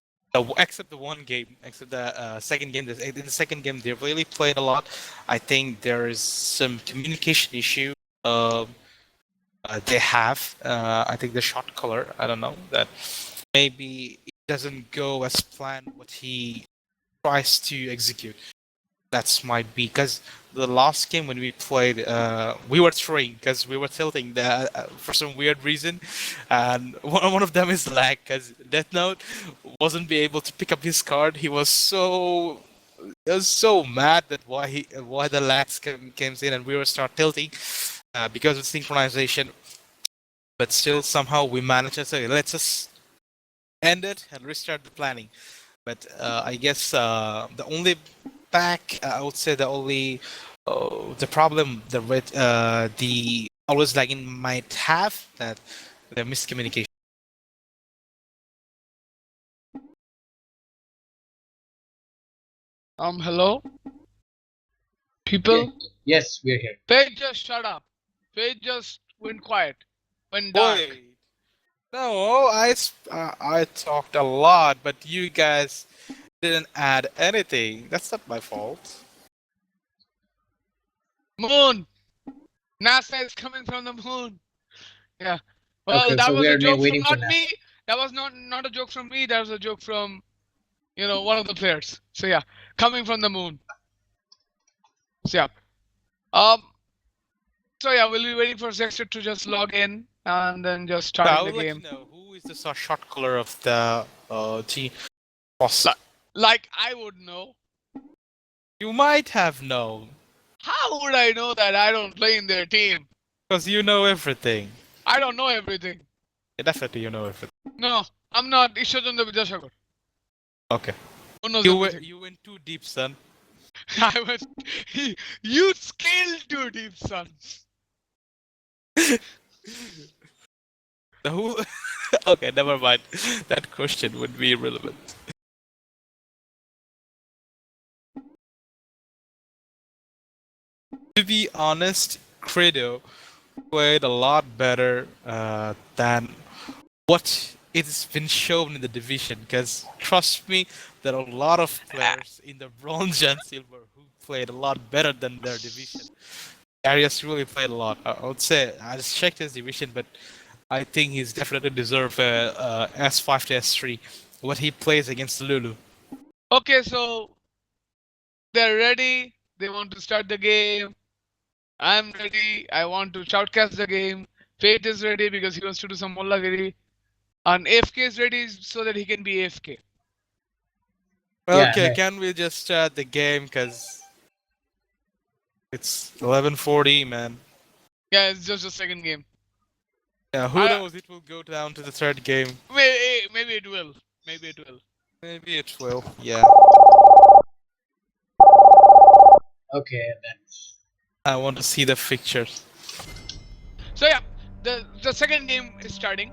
Except the one game, except the second game. In the second game, they really played a lot. I think there is some communication issue. They have. I think the shot color. I don't know that maybe it doesn't go as planned. What he tries to execute. That's might be because the last game when we played, we were throwing because we were tilting for some weird reason, and one of them is lag because Death Note wasn't be able to pick up his card. He was so mad that why the lags came in and we were start tilting because of synchronization. But still somehow we managed to say let's just end it and restart the planning. But I guess the only I would say the problem the always lagging might have that the miscommunication. Hello? People? Yes, we're here. Fate just shut up. Fate just went quiet. Went dark. Wait, no, I talked a lot, but you guys didn't add anything. That's not my fault. Moon! NASA is coming from the moon. Yeah. Well, Okay, that so was a joke from waiting for not that. me. That was not a joke from me. That was a joke from, one of the players. So yeah, coming from the moon. So yeah. So yeah, we'll be waiting for Zexter to just log in and then just I starting the would like game. to know who is the shot caller of the team boss. Like I would know. You might have known How would I know that I don't play in their team? because you know everything. I don't know everything. Yeah, definitely, you know everything. No, I'm not Ishwachandra Vidyasagar. Okay. Who knows You everything? you went too deep, son. I was. You scaled too deep, son. Who? Okay, never mind. That question would be irrelevant. To be honest, Credo played a lot better than what it's been shown in the division. Because trust me, there are a lot of players in the bronze and silver who played a lot better than their division. Arias really played a lot. I would say I just checked his division, but I think he's definitely deserve S5 to S3. What he plays against Lulu. Okay, so they're ready. They want to start the game. I'm ready. I want to shoutcast the game. Fate is ready because he wants to do some Mollagiri. And AFK is ready so that he can be AFK. Yeah, Okay, hey. can we just start the game? Cause it's 11:40, man. Yeah, it's just a second game. Yeah, who knows? It will go down to the third game. Maybe it will. Maybe it will. Maybe it will. Yeah. Okay, then. I want to see the pictures. So yeah, the second game is starting.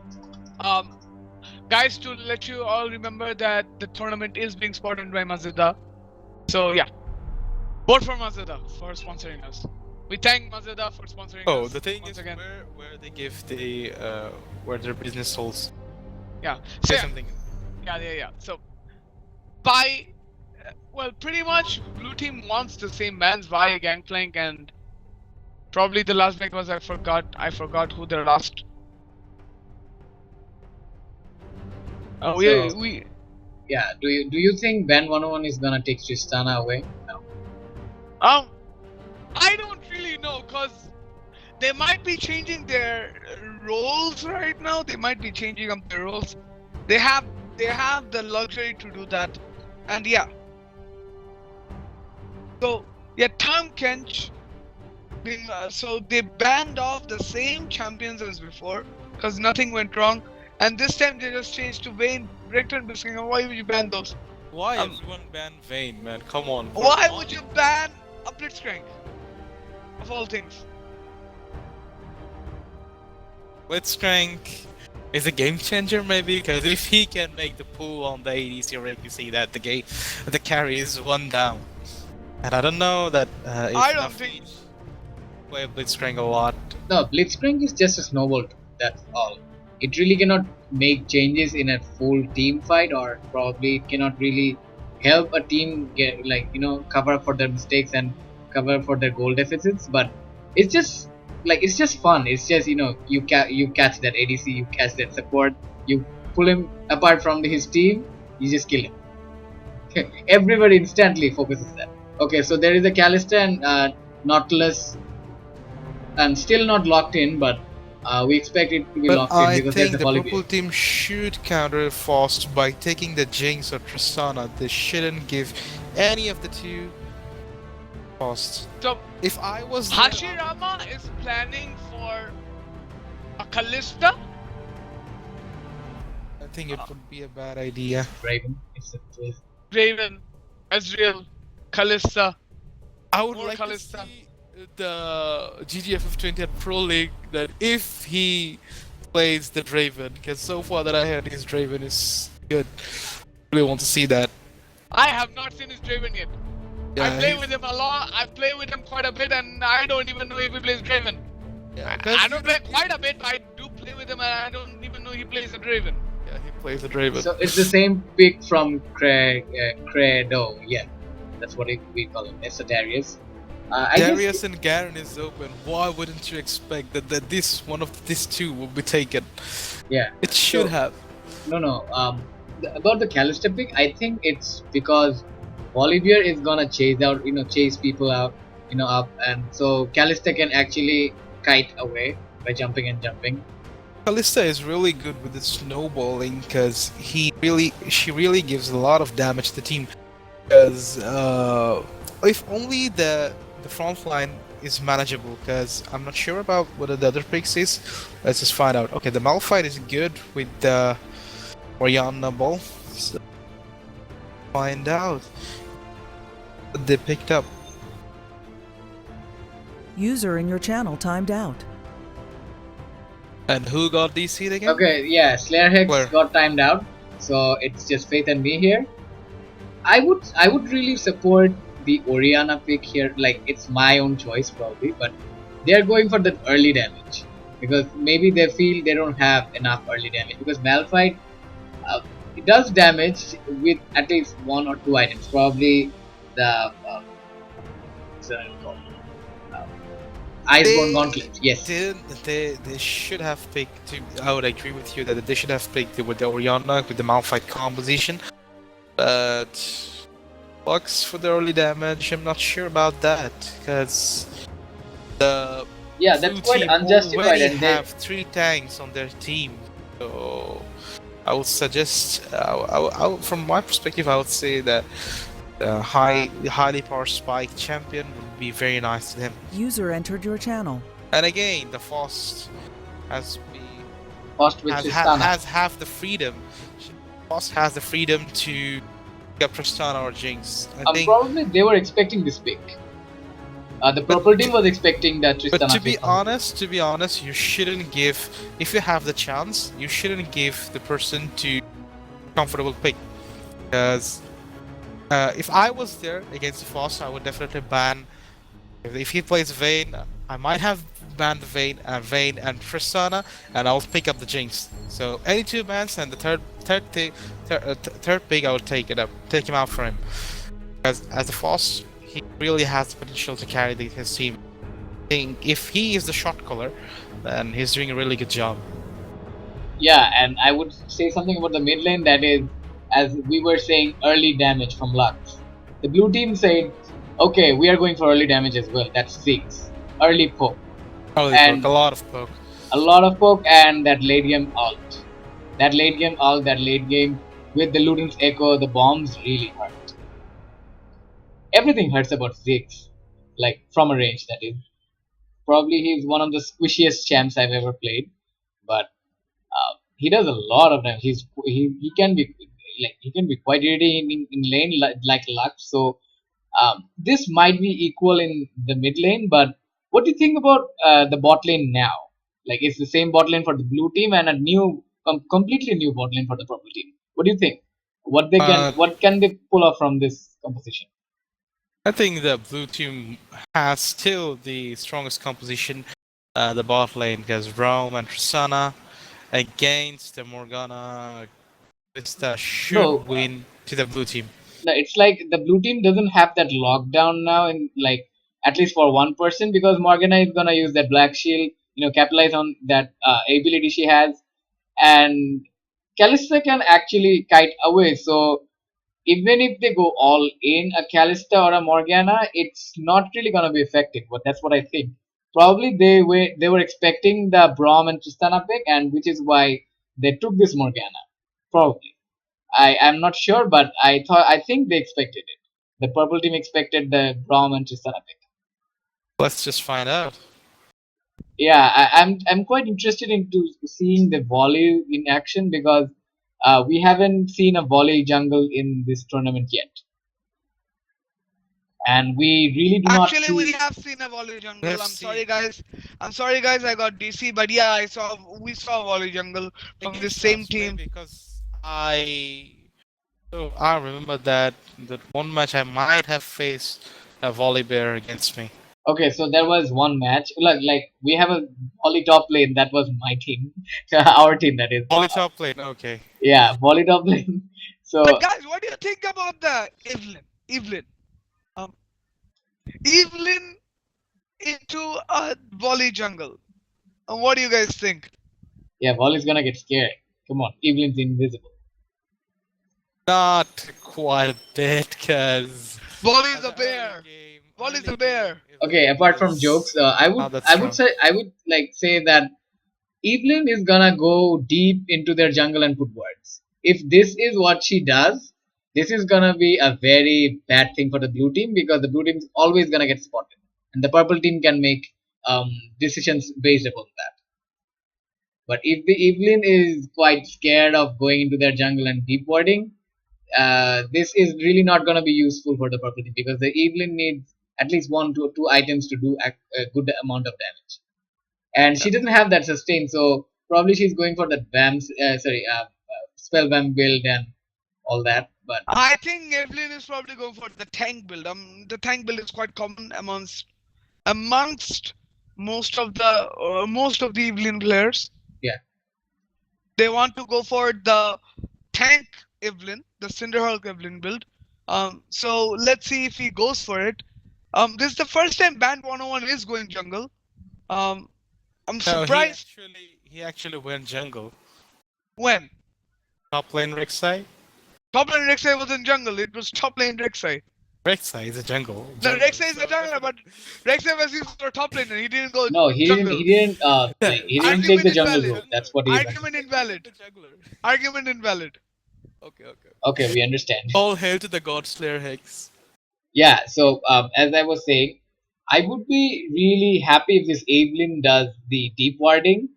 Guys, to let you all remember that the tournament is being sponsored by Mazda. So yeah. Vote for Mazda for sponsoring us. We thank Mazda for sponsoring Oh, us. the thing once is again. where they give the where their business souls. Yeah. Say So, something. yeah. So, by well, pretty much, blue team wants the same bans via Gangplank, and probably the last break was I forgot who their last. So We yeah, do you think Ben 101 is gonna take Tristana away? No. I don't really know, cause they might be changing their roles right now. They might be changing up their roles. They have the luxury to do that, and yeah. So yeah, Tom Kench. So they banned off the same champions as before because nothing went wrong, and this time they just changed to Vayne, Renekton, Bisking. Why would you ban those? Why Um, everyone ban Vayne, man? Come on. why would you ban a Blitzcrank? Of all things. Blitzcrank is a game changer maybe, because if he can make the pull on the 80s, you already see that the carry is one down. And I don't know that if I don't think. play Blitzcrank a lot. No, Blitzcrank is just a snowball tool, that's all. It really cannot make changes in a full team fight, or probably it cannot really help a team get, like, cover up for their mistakes and cover up for their goal deficits. But it's just it's just fun. It's just you catch that ADC, you catch that support, you pull him apart from his team, you just kill him. Everybody instantly focuses that. Okay, so there is a Kalista and Nautilus, and still not locked in, but we expect it to be But locked in I because there's think a the Holy purple team should counter Faust by taking the Jinx or Tristana. They shouldn't give any of the two Faust. So If I was there, Hashirama is planning for a Kalista. I think it would be a bad idea. Raven. It's a twist. Raven, Ezreal, Kalista. I would More like Kalista. to see the GGFF20 at Pro League that if he plays the Draven, because so far that I heard his Draven is good. Really want to see that. I have not seen his Draven yet. I Yeah, play he's- with him a lot. I play with him quite a bit, and I don't even know if he plays Draven. yeah, I don't play quite a bit, but I do play with him, and I don't even know he plays a Draven. yeah, he plays the Draven. So it's the same pick from Credo. Yeah, that's what we call him. It's a Darius. I guess Darius and Garen is open. Why wouldn't you expect that this one of these two will be taken? yeah. It should So- have. No. About the Kalista pick, I think it's because Olivier is gonna chase people out, up, and so Kalista can actually kite away by jumping and jumping. Kalista is really good with the snowballing because she really gives a lot of damage to the team. Because if only the front line is manageable, because I'm not sure about what the other picks is. Let's just find out. Okay, the Malphite is good with the Orianna ball. So find out what they picked up. User in your channel timed out. And who got DC'd again? Okay, yeah, Slayer Hex Where? got timed out, so it's just Faith and me here. I would really support the Orianna pick here. Like, it's my own choice probably, but they are going for that early damage because maybe they feel they don't have enough early damage, because Malphite it does damage with at least one or two items. Probably the what's the name called? Iceborne Gauntlet. Yes. They should have picked. I would agree with you that they should have picked with the Orianna with the Malphite composition, but Lux for the early damage, I'm not sure about that because the Yeah, that's blue quite team unjustified, already and they have 3 tanks on their team, so I would suggest. From my perspective, I would say that the highly power spike champion would be very nice to them. User entered your channel. And again, the Faust has Faust with Tristana. has half the freedom. Faust has the freedom to get Tristana or Jinx. I think. Probably they were expecting this pick. The purple team was expecting that Tristana. But to be Tristana. honest, you shouldn't give. If you have the chance, you shouldn't give the person to comfortable pick, because If I was there against the Foss, I would definitely ban. If he plays Vayne, I might have banned Vayne and Tristana, and I'll pick up the Jinx. So any two bans, and the third pick, I would take him out for him. As the Foss, he really has the potential to carry his team. I think if he is the shot caller, then he's doing a really good job. Yeah, and I would say something about the mid lane, that is, as we were saying, early damage from Lux. The blue team said, okay, we are going for early damage as well. That's 6. Early poke. Early And poke, a lot of poke. a lot of poke, and that late game ult. That late game ult, that late game with the Luden's Echo, the bombs really hurt. Everything hurts about Ziggs. Like, from a range, that is. Probably he's one of the squishiest champs I've ever played. But he does a lot of damage. He can be quite irritating in lane like Lux. So this might be equal in the mid lane. But what do you think about the bot lane now? Like, it's the same bot lane for the blue team and a new, completely new bot lane for the purple team. What do you think? What can they pull off from this composition? I think the blue team has still the strongest composition. The bot lane because Rome and Tristana against the Morgana. Krista No, should win to the blue team. it's like the blue team doesn't have that lockdown now, in like, at least for one person, because Morgana is gonna use that black shield, capitalize on that ability she has, and Kalista can actually kite away. So even if they go all in a Kalista or a Morgana, it's not really gonna be effective. But that's what I think. Probably they were expecting the Braum and Tristana pick, and which is why they took this Morgana. Probably. I am not sure, but I think they expected it. The purple team expected the Braum and Tristana pick. Let's just find out. Yeah, I'm quite interested into seeing the volley in action, because we haven't seen a volley jungle in this tournament yet, and we really do not Actually, see. we have seen a volley jungle. Let's I'm see. sorry, guys. I'm sorry, guys. I got DC, but yeah, we saw a volley jungle from the Against same us, team. maybe because I remember that one match I might have faced a volley bear against me. Okay, so there was one match. Like we have a volley top lane. That was my team, our team. That is. Volley top lane, okay. Yeah, volley top lane. So But guys, what do you think about the Evelyn? Um, Evelyn into a volley jungle. What do you guys think? yeah, volley's gonna get scared. Come on, Evelyn's invisible. Not quite a bit, because Volley's a bear. Volley's a bear. Okay, apart from jokes, I would say that Evelyn is gonna go deep into their jungle and put wards. If this is what she does, this is gonna be a very bad thing for the blue team, because the blue team is always gonna get spotted, and the purple team can make decisions based upon that. But if the Evelyn is quite scared of going into their jungle and deep warding, this is really not gonna be useful for the purple team, because the Evelyn needs at least one to two items to do a good amount of damage. And she doesn't have that sustain, so probably she's going for that spell BAM build and all that. But I think Evelyn is probably going for the tank build. The tank build is quite common amongst most of the Evelyn players. yeah, They want to go for the tank Evelyn, the Cinderhulk Evelyn build. So let's see if he goes for it. This is the first time Band 101 is going jungle. I'm No, surprised he actually went jungle. when Top lane Rek'Sai? top lane Rek'Sai was in jungle. It was top lane Rek'Sai. Rek'Sai is a jungle. No, Rek'Sai is the jungler, but Rek'Sai was used for top laner. He didn't go no, he jungle. didn't. He didn't take the jungle route. That's what he. Argument invalid. Argument invalid. Okay. Okay, we understand. All hail to the God Slayer Hex. Yeah. So as I was saying, I would be really happy if this Evelyn does the deep warding.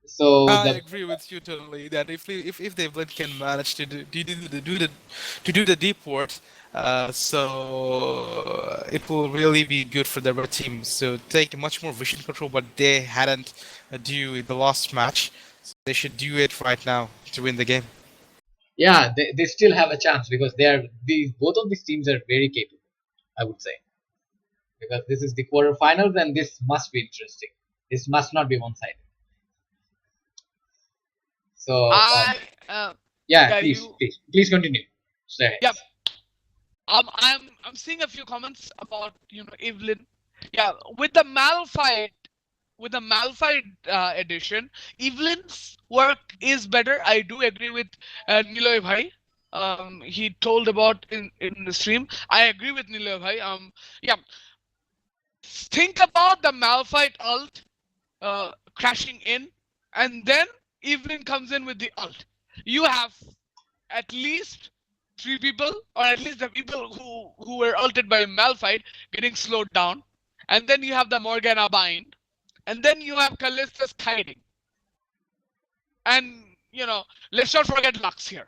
So I agree with you totally that if the Blade can manage to do the deep ward, so it will really be good for the red team. So take much more vision control, but they hadn't do in the last match. So they should do it right now to win the game. Yeah, they still have a chance because these both of these teams are very capable, I would say. Because this is the quarterfinals and this must be interesting. This must not be one-sided. So I yeah, yeah please, you please continue. Sorry. yeah I'm seeing a few comments about Evelyn. Yeah, with the Malphite edition, Evelyn's work is better. I do agree with Niloy Bhai. He told about in the stream. I agree with Niloy Bhai. Yeah, think about the Malphite ult crashing in, and then Evelyn comes in with the ult. You have at least three people, or at least the people who were ulted by Malphite, getting slowed down, and then you have the Morgana bind, and then you have Callista's hiding, and let's not forget Lux here.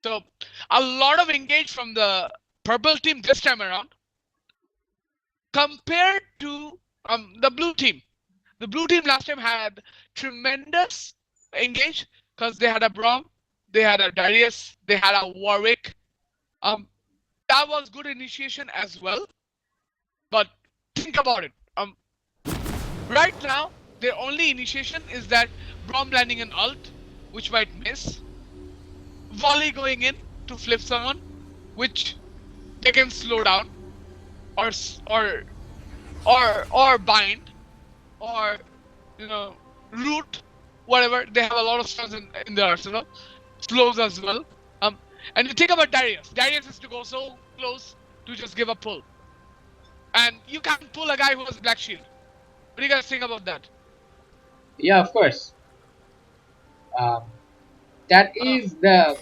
So a lot of engage from the purple team this time around, compared to the blue team. The blue team last time had tremendous engage because they had a Braum, they had a Darius, they had a Warwick. That was good initiation as well. But think about it. Right now, their only initiation is that Braum landing an ult, which might miss. Volley going in to flip someone, which they can slow down, or bind, or root, whatever. They have a lot of stuff in their arsenal. Slows as well. And you think about Darius. Darius has to go so close to just give a pull. And you can't pull a guy who has Black Shield. What do you guys think about that? Yeah, of course. Um, that is the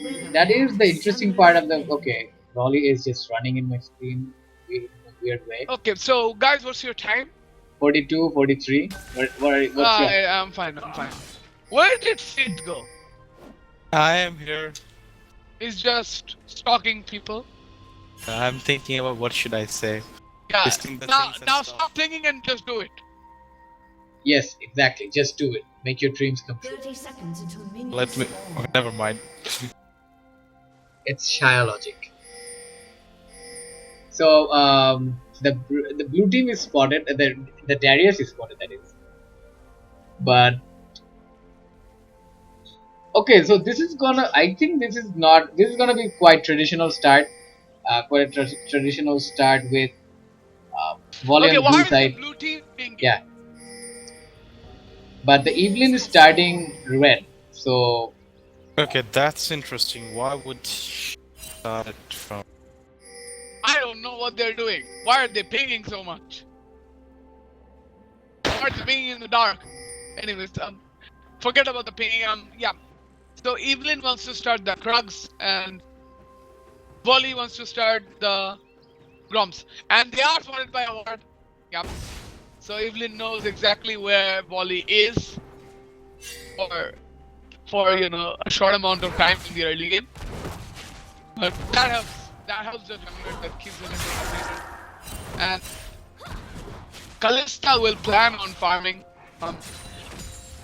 interesting part of the. Okay, Rolly is just running in my screen in a weird way. Okay, so guys, what's your time? 42, 43. What's your? I'm fine. Where did Sid go? I am here. He's just stalking people. I'm thinking about what should I say. Yeah. Listing the Now things and stuff. stop thinking and just do it. Yes, exactly. Just do it. Make your dreams come true. 30 seconds until minions Let me. spawn. Okay, never mind. It's Shia logic. So the blue team is spotted. The Darius is spotted. That is. But okay, so this is gonna. I think this is not. This is gonna be quite traditional start. Quite a traditional start with volley Okay, on the why blue is the side. blue team being? Yeah. But the Evelyn is starting red. So Okay, that's interesting. Why would she start it from? I don't know what they're doing. Why are they pinging so much? Why are they pinging in the dark? Anyways, forget about the pinging. Yeah. So Evelyn wants to start the Krugs, and Volley wants to start the Groms, and they are spotted by a ward. Yep. So Evelyn knows exactly where Volley is, for a short amount of time in the early game. But that helps. That helps the jungler. That keeps them updated. And Kalista will plan on farming.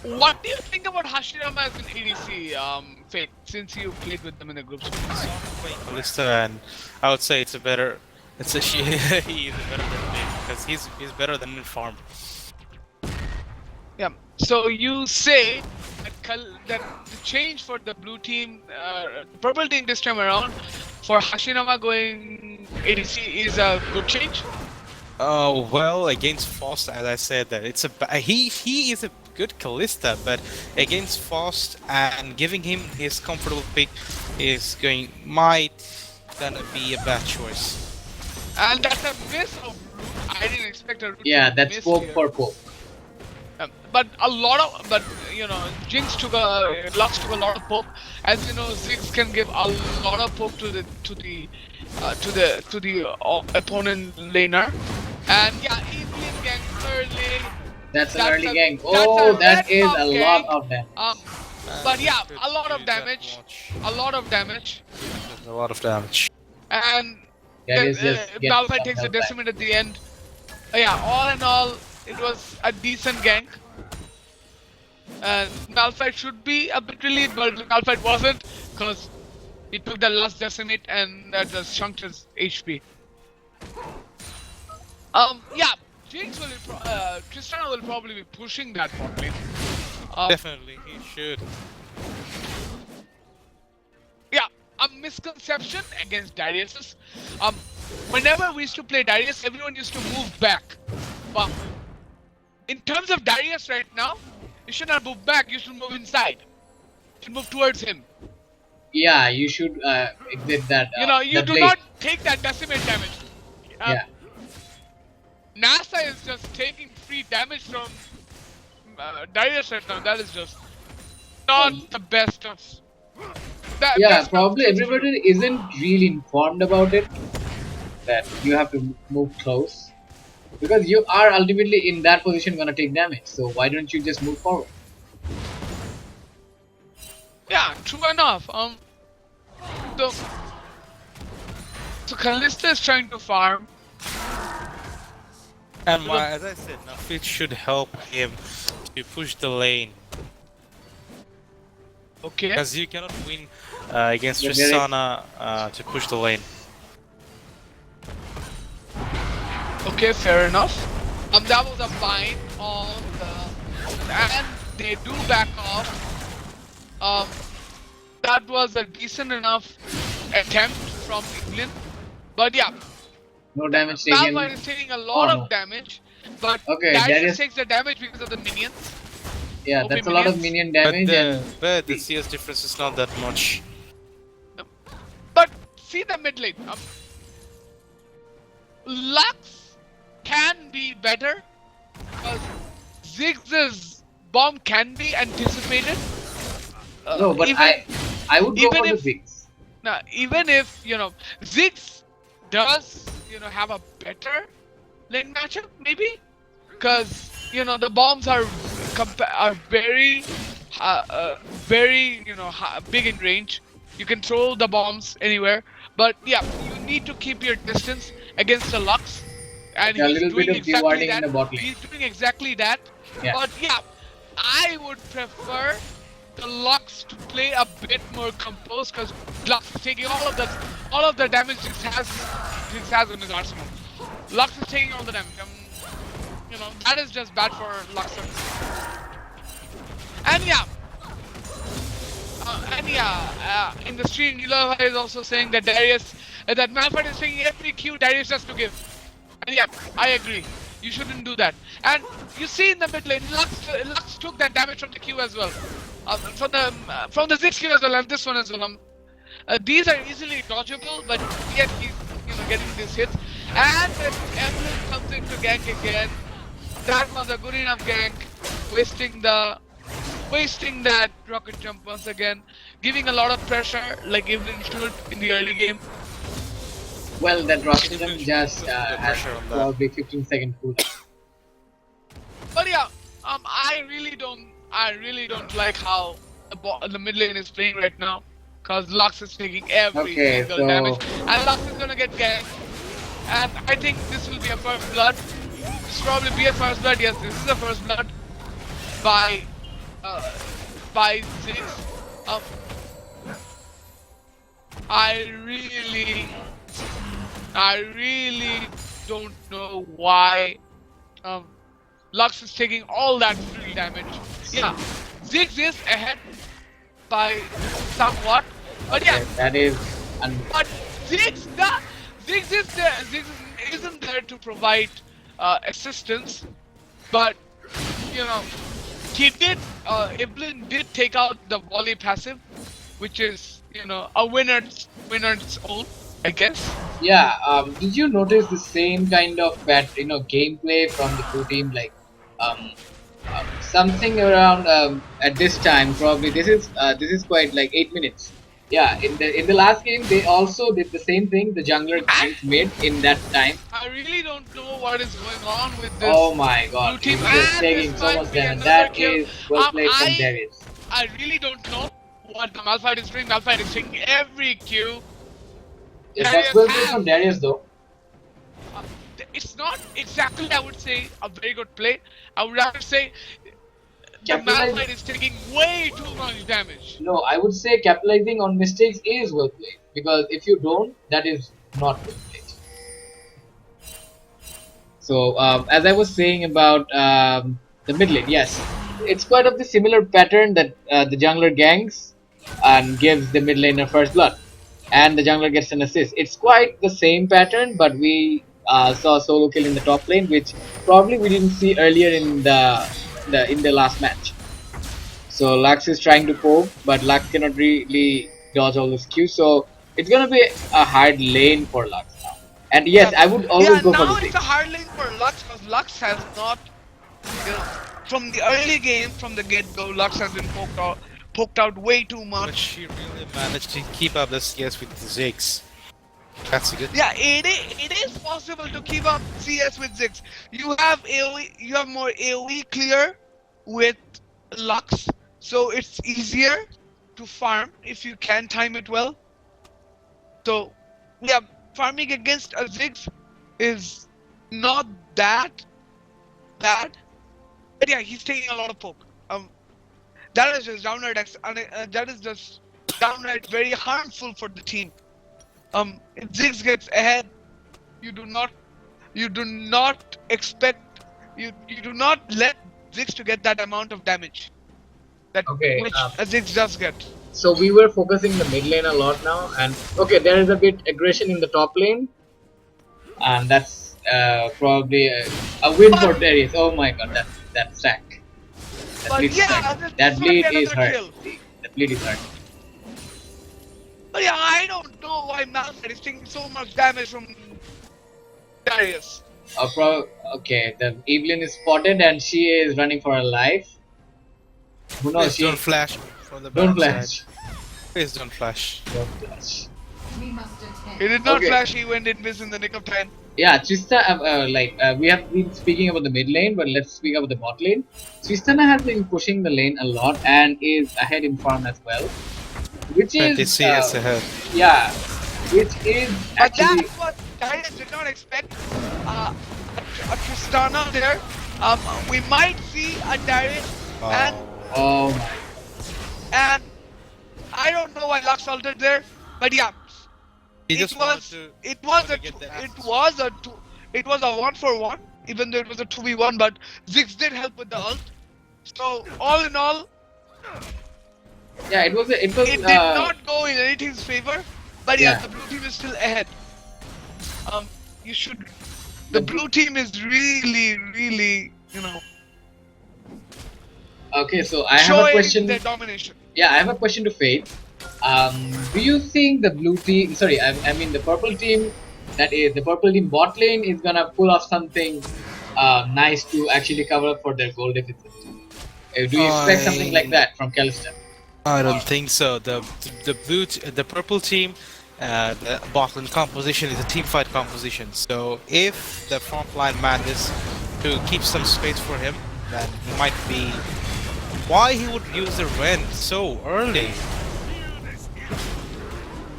What do you think about Hashirama as an ADC, Fate, since you played with them in the groups? Kalista, and I would say it's a better. It's a she. He is better than me because he's better than in farm. Yeah. So you say that the change for the blue team, purple team this time around, for Hashirama going ADC is a good change? Oh well, against Faust, as I said, that it's he is a good Kalista, but against Faust and giving him his comfortable pick is gonna be a bad choice. And that's a miss of Root. I didn't expect a Root yeah, to that's miss poke here. for poke. But Jinx Lux took a lot of poke. As you know, Ziggs can give a lot of poke to the opponent laner. And yeah, Evelyn gank early. That's an That's early a- gang. that's Oh, a that red is buff a gang. lot of them. But yeah, Good a lot of use that damage. much. A lot of damage. A lot of damage. And That is just get Malphite some takes the help back. decimate at the end. Yeah, all in all, it was a decent gank. And Malphite should be a bit relieved, but Malphite wasn't, because He took the last decimate and that just chunked his HP. Yeah, Jinx will Tristana will probably be pushing that bot lane. Definitely, he should. Yeah, a misconception against Darius's. Whenever we used to play Darius, everyone used to move back. But in terms of Darius right now, you should not move back. You should move inside. You should move towards him. Yeah, you should exit that. You that do lane. not take that decimate damage. Yeah. NASA is just taking free damage from Darius right now. That is just not the best of. Yeah, best of probably things to everybody do. isn't really informed about it. That you have to move close. Because you are ultimately in that position gonna take damage. So why don't you just move forward? Yeah, true enough. So Kalista is trying to farm. And as I said, Nafit should help him to push the lane. Okay. Because you cannot win against Yeah, Tristana to push the lane. Okay, fair enough. That was a bind on the, and they do back off. That was a decent enough attempt from England, but yeah, No damage taken. Malphite is taking a lot Oh, no. of damage, but Okay, Darius Darius- takes the damage because of the minions. Yeah, OP that's a lot of minions. minion damage But the CS difference is not that much. But see the mid lane. Lux can be better because Ziggs's bomb can be anticipated. no, but I would go even for the if- Ziggs. Now, even if Ziggs does have a better lane matchup, maybe, because the bombs are very very big in range. You can throw the bombs anywhere, but yeah, you need to keep your distance against the Lux, and Yeah, a he's little doing bit of exactly dewarding that. in the bot lane. He's doing exactly that. Yeah. But yeah, I would prefer the Lux to play a bit more composed because Lux is taking all of the damage Jinx has in his arsenal. Lux is taking all the damage. That is just bad for Lux. And yeah, in the stream, Nila is also saying that that Malphite is taking every Q Darius has to give. And yeah, I agree. You shouldn't do that. And you see in the mid lane, Lux took that damage from the Q as well. From the Ziggs Q as well, and this one as well. These are easily dodgeable, but yet he's getting these hits. And if Emblem comes in to gank again, that was a good enough gank, wasting that rocket jump once again, giving a lot of pressure like Evelyn should in the early game. Well, that rocket jump Should just put the has pressure on that. probably 15-second cooldown. But yeah, I really don't like how the mid lane is playing right now, cause Lux is taking every Okay, single so- damage, and Lux is gonna get ganked. And I think this will be a first blood. This will probably be a first blood. Yes, this is a first blood by Ziggs. I really don't know why Lux is taking all that free damage. Yeah, Ziggs is ahead by somewhat, but yeah, That is. but Ziggs isn't there to provide assistance, but he did. Evelyn did take out the volley passive, which is a winner's own, I guess. Yeah. Did you notice the same kind of gameplay from the two team? Like, something around at this time. Probably this is quite like 8 minutes. Yeah. In the last game, they also did the same thing. The jungler made in that time. I really don't know what is going on with this. Oh my God! Blue He's team, just and taking this so might much be damage. another That kill. is well played from I- Darius. I really don't know what the Malphite is doing. Malphite is taking every Q. Yeah, Darius that's well played has- from Darius though. It's not exactly, I would say, a very good play. I would rather say The capitalize. Malphite is taking way too much damage. No, I would say capitalizing on mistakes is well played, because if you don't, that is not well played. So as I was saying about the mid lane, yes, it's quite of the similar pattern that the jungler ganks and gives the mid laner first blood, and the jungler gets an assist. It's quite the same pattern, but we saw a solo kill in the top lane, which probably we didn't see earlier in the last match. So Lux is trying to poke, but Lux cannot really dodge all the Q. So it's gonna be a hard lane for Lux now. And yes, I would always go for now the it's Ziggs. a hard lane for Lux because Lux has not, from the early game, from the get-go, Lux has been poked out way too But much. she really managed to keep up the CS with the Ziggs. That's a good. Yeah, it is possible to keep up CS with Ziggs. You have AoE, you have more AoE clear with Lux, so it's easier to farm if you can time it well. So yeah, farming against a Ziggs is not that bad. But yeah, he's taking a lot of poke. That is just downright that is just downright very harmful for the team. If Ziggs gets ahead, you do not expect you do not let Ziggs to get that amount of damage that Okay, which a Ziggs does get. So we were focusing the mid lane a lot now, and okay, there is a bit aggression in the top lane, and that's probably a win for Darius. Oh my god, that stack. That But bleed, yeah, stack. this That might bleed be is another hurt. kill. That bleed is hurt. But yeah, I don't know why Malphite is taking so much damage from Darius. Okay, the Evelyn is spotted and she is running for her life. Who knows? Please don't flash from the Don't backside. flash. Please don't flash. Don't flash. He did not Okay. flash, he went in miss in the nick of time. Yeah, Trista, we have been speaking about the mid lane, but let's speak about the bot lane. Tristana has been pushing the lane a lot and is ahead in farm as well, which 20 is CS ahead. yeah, which is But actually that's what Darius did not expect. A Tristana there. We might see a Darius and oh my. and I don't know why Lux altered there, but yeah, He it just wanted was to. it was a get the it assist. was a 1-for-1, even though it was a 2v1, but Ziggs did help with the ult. So all in all, Yeah, it was it did not go in anything's favor. But yeah, Yeah. the blue team is still ahead. You should. The blue team is really, okay. So I have a showing question. their domination. Yeah, I have a question to Faith. Do you think the blue team, sorry, I mean the purple team, that is the purple team bot lane, is gonna pull off something nice to actually cover up for their goal deficit? Do you expect something like that from Calista? I don't think so. The purple team, the bottom composition is a team fight composition. So if the frontline manages to keep some space for him, then he might be. Why he would use the Ren so early?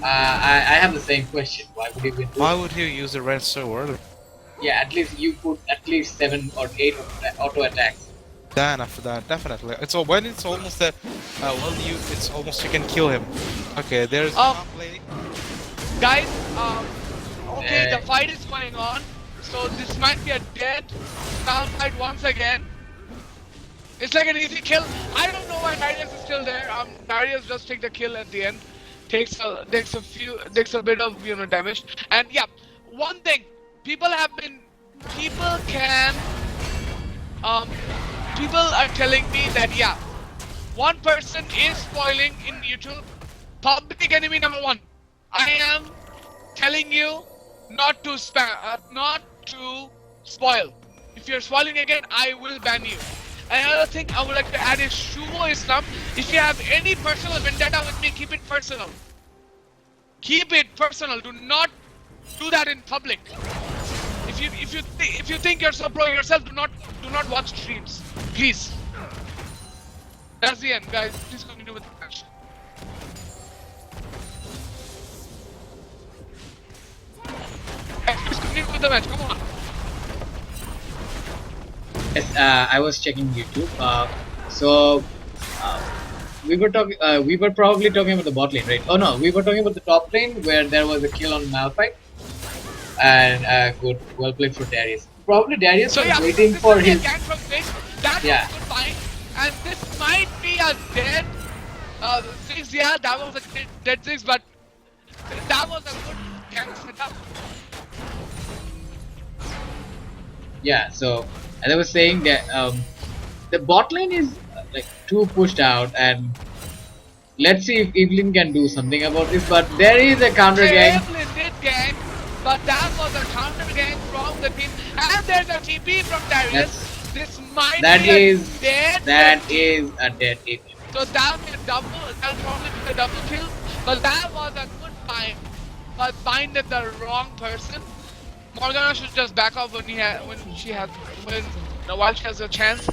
I have the same question. Why would you win? Why would he use the Ren so early? Yeah, at least you put at least 7 or 8 auto attacks. Then after that, definitely. It's when it's almost a it's almost you can kill him. Okay, there's top lane. Guys, okay, Yeah. the fight is going on, so this might be a dead town fight once again. It's like an easy kill. I don't know why Darius is still there. Darius does take the kill at the end, takes a bit of damage. And yeah, one thing, people are telling me that yeah, one person is spoiling in YouTube. Public enemy number 1. I am telling you not to spam, not to spoil. If you're spoiling again, I will ban you. Another thing I would like to add is Shuvo Islam. If you have any personal vendetta with me, keep it personal. Keep it personal. Do not do that in public. If you think you're so pro yourself, do not watch streams, please. That's the end, guys. Please continue with the match. Please continue with the match. Come on. Yes, I was checking YouTube. So uh, we were probably talking about the bot lane, right? Oh no, we were talking about the top lane where there was a kill on Malphite, and good, well played for Darius. Probably Darius So was yeah, waiting this for will be a his. gang from mid. That was Yeah. a good fight. And this might be a dead six. Yeah, that was a dead six, but that was a good gang setup. Yeah, so as I was saying that the bot lane is like too pushed out, and let's see if Evelyn can do something about this. But there is a counter gang. Evelyn did gank, but that was a counter gank from the team. And there's a TP from Darius. This might That be a is dead. a dead Evelyn. So that'll be a double. That'll probably be a double kill. But that was a good find. But binded the wrong person. Morgana should just back off when while she has a chance.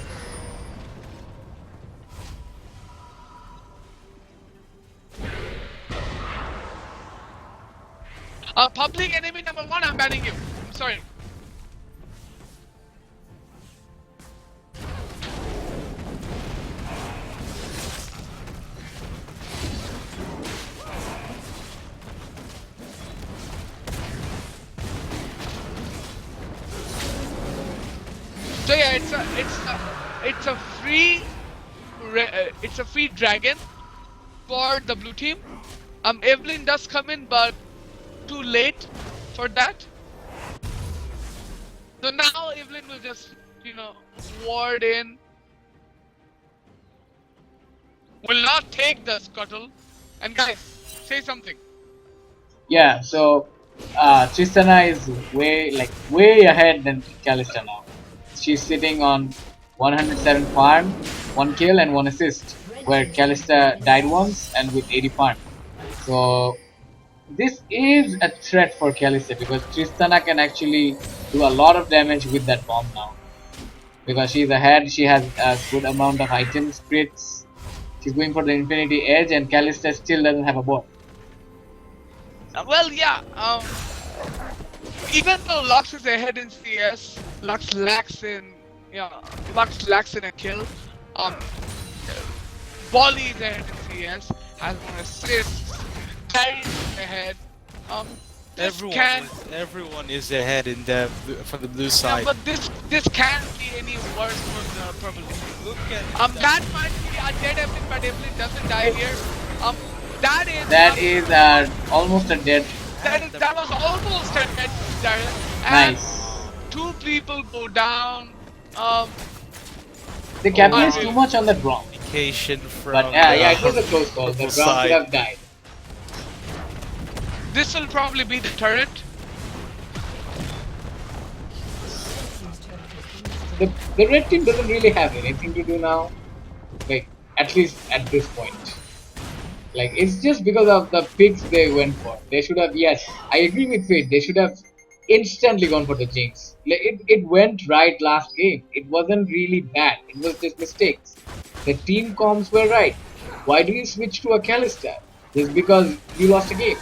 Public enemy number 1, I'm banning you. I'm sorry. So yeah, it's a free dragon for the blue team. Evelyn does come in, but too late for that. So now Evelyn will just, ward in. Will not take the scuttle. And guys, say something. Yeah, so Tristana is way ahead than Kalista now. She's sitting on 107 farm, 1 kill and 1 assist, where Kalista died once and with 80 farm. So this is a threat for Kalista because Tristana can actually do a lot of damage with that bomb now. Because she's ahead, she has a good amount of items, crits. She's going for the Infinity Edge, and Kalista still doesn't have a bot. Well, yeah. Even though Lux is ahead in CS, Lux lacks in a kill. Bolly is ahead in CS, has more assists. Carry is ahead. Everyone is ahead in the from the blue side. Yeah, but this can't be any worse for the purple team. Look at That might be a dead Evelyn, but Evelyn doesn't die here. That is almost a dead. That was almost a dead Darius. Nice. 2 people go down. They capitalized too much on that wrong. Indication from But yeah, it was a close call. The purple Brown side. could have died. This will probably be the turret. The red team doesn't really have anything to do now. Like, at least at this point. Like, it's just because of the picks they went for. They should have, yes, I agree with Fate. They should have instantly gone for the Jinx. Like, it went right last game. It wasn't really bad. It was just mistakes. The team comms were right. Why do you switch to a Kalista? Just because you lost a game.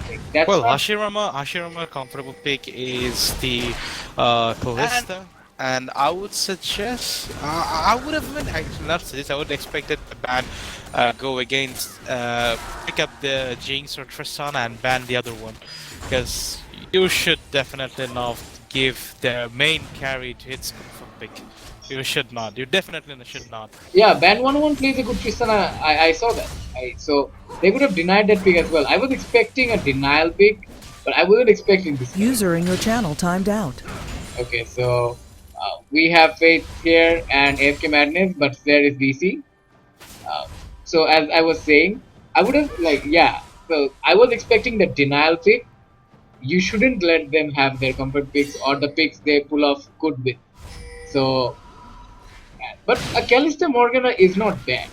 Like, that's Well, not- Hashirama comfortable pick is the Kalista. And I would suggest, I would have been actually not suggest. I would expect it to ban, go against, pick up the Jinx or Tristana and ban the other one, because you should definitely not give the main carry to its comfort pick. You should not. You definitely should not. Yeah, Ban 101 plays a good Tristana. I saw that. So they would have denied that pick as well. I was expecting a denial pick, but I wasn't expecting this. User in your channel timed out. Okay, so we have Faith here and AFK Madness, but there is DC. So as I was saying, I would have so I was expecting the denial pick. You shouldn't let them have their comfort picks or the picks they pull off good with. So, but a Kalista Morgana is not bad.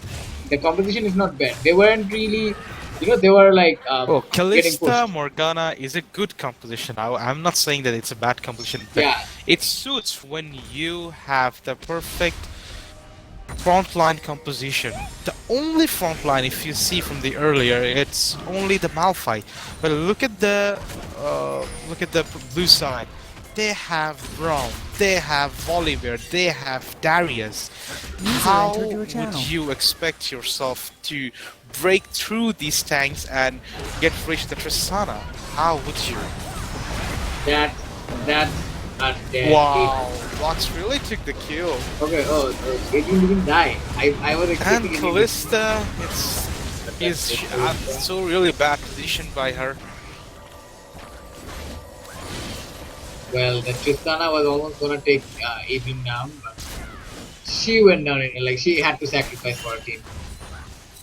The composition is not bad. They weren't really, they were like Oh, getting Kalista pushed. Morgana is a good composition. I'm not saying that it's a bad composition, but Yeah. it suits when you have the perfect frontline composition. The only frontline, if you see from the earlier, it's only the Malphite. But look at the blue side. they have Braum, they have Volibear, they have Darius. User How entered your would channel. you expect yourself to break through these tanks and get reach the Tristana? How would you? That's a dead Wow, Vox really took the kill. Okay, Adrian didn't die. I was And expecting Adrian to- Callista, is so really bad position by her. Well, the Tristana was almost gonna take Adrian down, but she went down. Like she had to sacrifice for her team.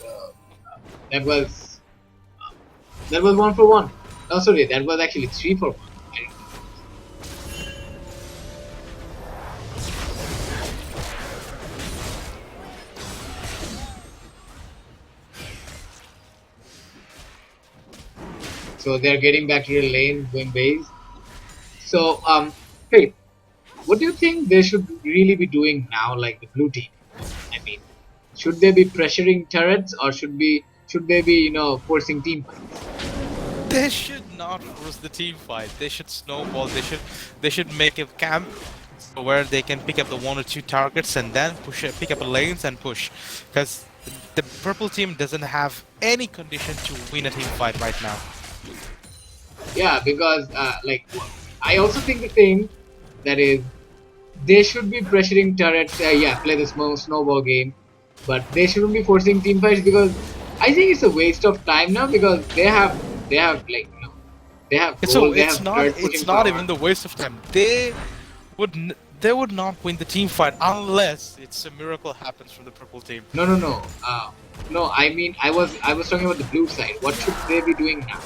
So that was 1 for 1. No, sorry, that was actually 3 for 1. So they're getting back to the lane, going base. So, hey, what do you think they should really be doing now, like the blue team? I mean, should they be pressuring turrets or should they be, forcing team fights? They should not force the team fight. They should snowball. They should make a camp where they can pick up the 1 or 2 targets and then pick up the lanes and push. Because the purple team doesn't have any condition to win a team fight right now. Yeah, because I also think the same. That is, they should be pressuring turrets. Play the snowball game, but they shouldn't be forcing team fights because I think it's a waste of time now because they have they have gold, they It's have not. turret It's pushing not power. even the waste of time. They would not win the team fight unless it's a miracle happens from the purple team. No. I mean, I was talking about the blue side. What should they be doing now?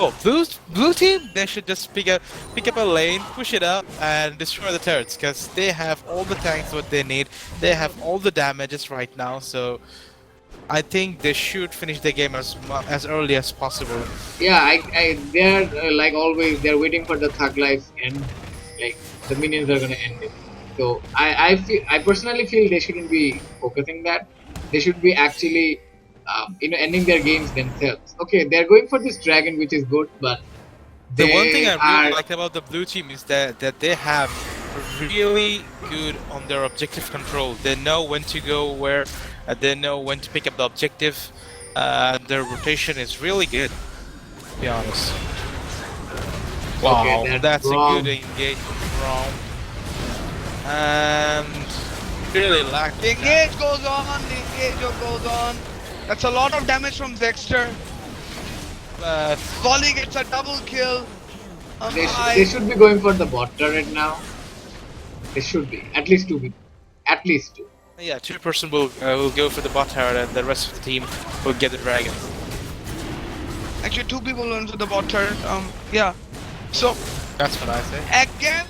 Oh, blue team, they should just pick up a lane, push it up, and destroy the turrets, because they have all the tanks what they need. They have all the damages right now, so I think they should finish the game as early as possible. Yeah, they're like always. They're waiting for the thug lives end. Like the minions are gonna end it. So I personally feel they shouldn't be focusing that. They should be actually ending their games themselves. Okay, they're going for this dragon, which is good, but The one thing I really are like about the blue team is that they have really good on their objective control. They know when to go where, they know when to pick up the objective. Their rotation is really good, to be honest. Wow, Okay, that's a wrong. good engagement from. And really like The engage goes on, the engage goes on. That's a lot of damage from Dexter. but Volley gets a double kill. They should be going for the bot turret now. They should be at least 2 people, at least 2. yeah, 2% will go for the bot turret, and the rest of the team will get the dragon. Actually, 2 people went to the bot turret. Yeah. So That's what I say. again,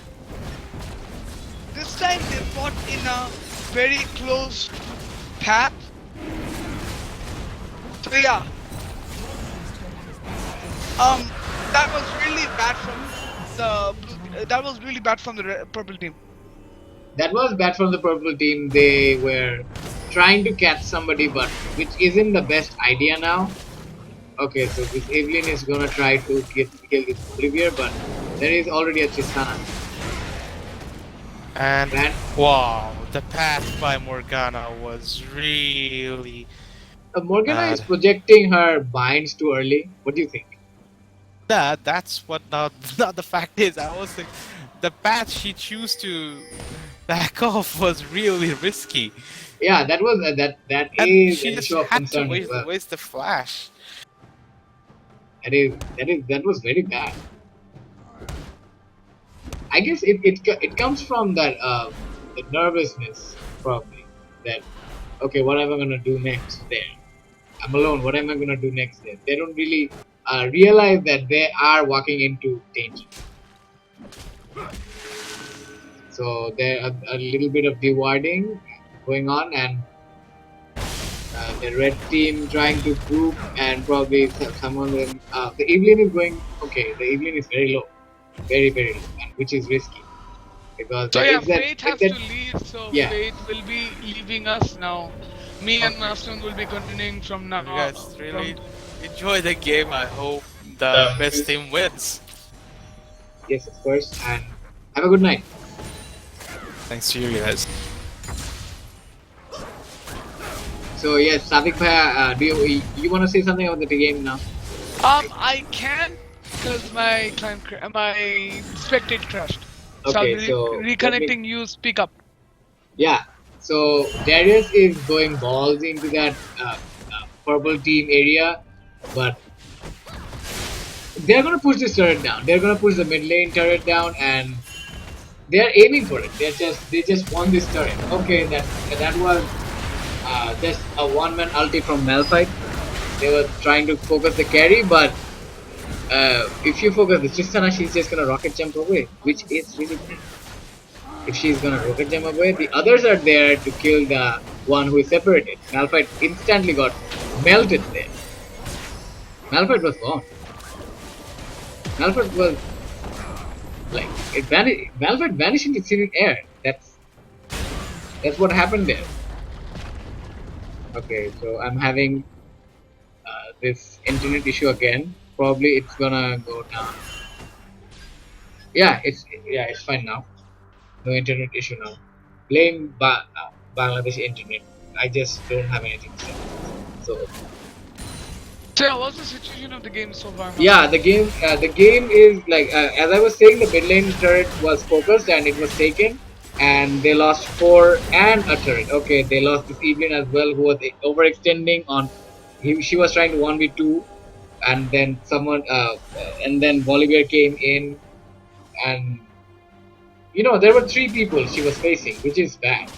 this time they fought in a very close path. So yeah. That was really bad from the blue, that was really bad from the purple team. That was bad from the purple team. They were trying to catch somebody, but which isn't the best idea now. Okay, so this Evelyn is gonna try to kill this Olivier, but there is already a Tristana. And Man, wow, the path by Morgana was really Morgana is bad. projecting her binds too early. What do you think? That's what not the fact is. I was like, the path she chose to back off was really risky, Yeah, that was that and is she an just issue of had to concern as well. waste the flash. That was very bad. I guess it comes from that the nervousness probably that okay, what am I gonna do next there? I'm alone. What am I gonna do next there? They don't really realize that they are walking into danger. So there are a little bit of dividing going on, and the red team trying to group, and probably someone will. The Evelyn is going. Okay, the Evelyn is very low, very low, and which is risky because So there yeah, is that- Fate has that- to leave, so Yeah. Fate will be leaving us now. Me and Maston will be continuing from now. You guys really enjoy the game. I hope the best team wins. Yes, of course, and Have a good night. Thanks to you guys. So yes, Savik Bhaiya, do you want to say something about the game now? I can because my my spectate crashed. So I'll Okay, be so let me. reconnecting you. Speak up. Yeah. So Darius is going balls into that purple team area, but they're gonna push this turret down. They're gonna push the mid lane turret down, and they're aiming for it. They just won this turret. Okay, that was just a one-man ulti from Malphite. They were trying to focus the carry, but if you focus the Tristana, she's just gonna rocket jump away, which is really bad. If she's gonna rocket jump away, the others are there to kill the one who is separated. Malphite instantly got melted there. Malphite was gone. Malphite was like Malphite vanished into thin air. That's what happened there. Okay, so I'm having this internet issue again. Probably it's gonna go down. Yeah, it's fine now. No internet issue now. Blame Bangladesh internet. I just don't have anything to say. So So what's the situation of the game so far? yeah, the game is like as I was saying, the mid lane turret was focused and it was taken, and they lost 4 and a turret. Okay, they lost this Evelyn as well, who was overextending on. She was trying to 1v2, and then and then Bolivar came in, and there were 3 people she was facing, which is bad.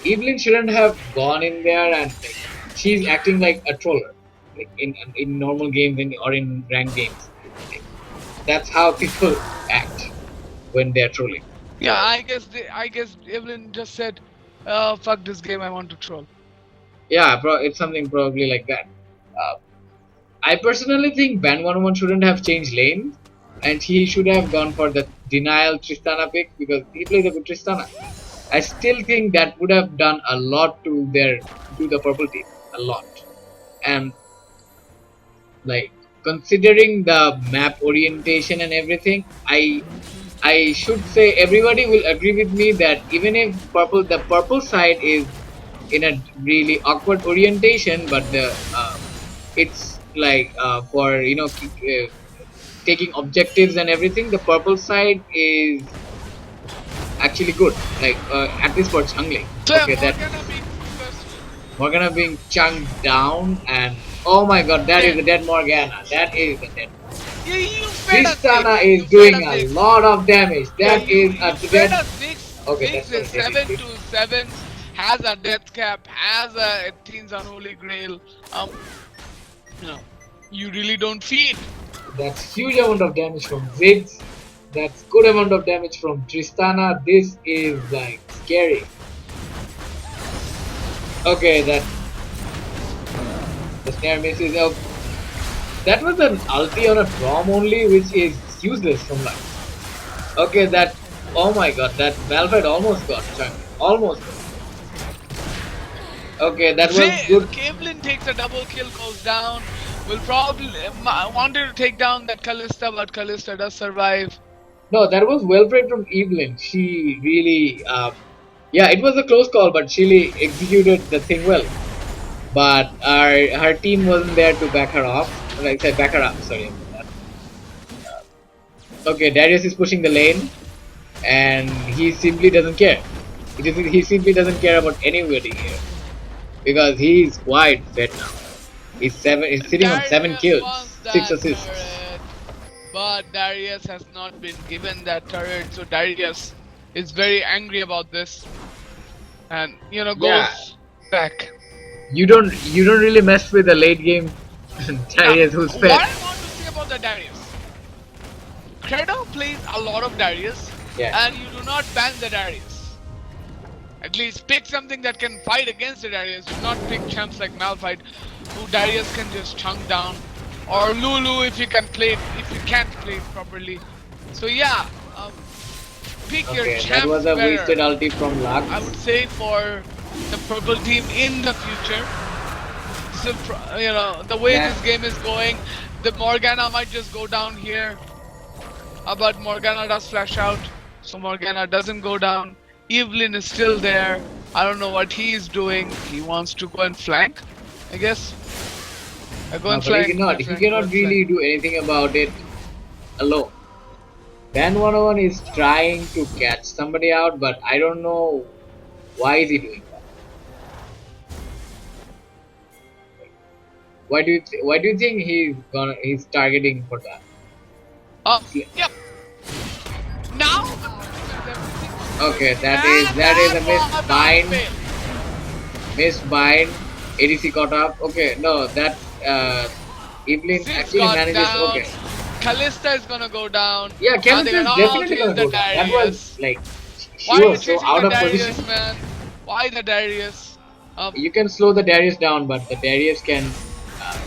Evelyn shouldn't have gone in there, and like, she's acting like a troller, like in normal games or in ranked games. Like, that's how people act when they're trolling. Yeah, I guess Evelyn just said, "Fuck this game, I want to troll." Yeah, it's something probably like that. Uh, I personally think Ban 101 shouldn't have changed lanes, and he should have gone for the denial Tristana pick because he plays a good Tristana. I still think that would have done a lot to the purple team, a lot. And like considering the map orientation and everything, I should say everybody will agree with me that even if the purple side is in a really awkward orientation, but it's like for taking objectives and everything, the purple side is actually good. Like at least for jungling. So Okay, that Morgana being focused. Morgana being chunked down, and oh my god, that is a dead Morgana. That is a dead. You fed us Tristana six. is You doing fed us a six. lot of damage. That Yeah, is you a fed dead. us six. Okay, Six that's is gonna get 7 to 7. Has a death cap. Has a Teen's Unholy Grail. You really don't feed. That's huge amount of damage from Ziggs. That's good amount of damage from Tristana. This is like scary. Okay, the snare misses. Oh, that was an ulti on a From only, which is useless from life. Okay, oh my god, that Malphite almost got chunked. Almost got. Okay, that was good. Caitlyn takes a double kill, goes down. Will probably wanted to take down that Kalista, but Kalista does survive. No, that was well played from Evelyn. She really, yeah, it was a close call, but she really executed the thing well. But her team wasn't there to back her off. Like I said, back her up. Sorry. Okay, Darius is pushing the lane, and he simply doesn't care. He simply doesn't care about anybody here because he's quite fed now. He's sitting on 7 kills, 6 assists. Turret, but Darius has not been given that turret, so Darius is very angry about this, and goes back. You don't really mess with the late game Darius who's fed. What I want to say about the Darius, Credo plays a lot of Darius, and you do not ban the Darius. At least pick something that can fight against the Darius. Do not pick champs like Malphite, who Darius can just chunk down, or Lulu if you can't play it properly. So yeah, pick your champs. That was a better. wasted ulti from Lux. I would say for the purple team in the future. So the way this game is going, the Morgana might just go down here. But Morgana does flash out. So Morgana doesn't go down. Evelyn is still there. I don't know what he is doing. He wants to go and flank, I guess. Go and But he flank. cannot. He cannot really do anything about it alone. Ban 101 is trying to catch somebody out, but I don't know why is he doing that. Why do you think he's targeting for that? Yep. Now. Okay, that is a missed bind. Missed bind. ADC caught up. Okay, no, that's Evelyn Six actually got manages. down. Okay. Kalista is gonna go down. Yeah, Now Calista they're is gonna all definitely chase gonna the go down. That was Darius. like she Why are you was so chasing out the of Darius, position. man? Why the Darius? You can slow the Darius down, but the Darius can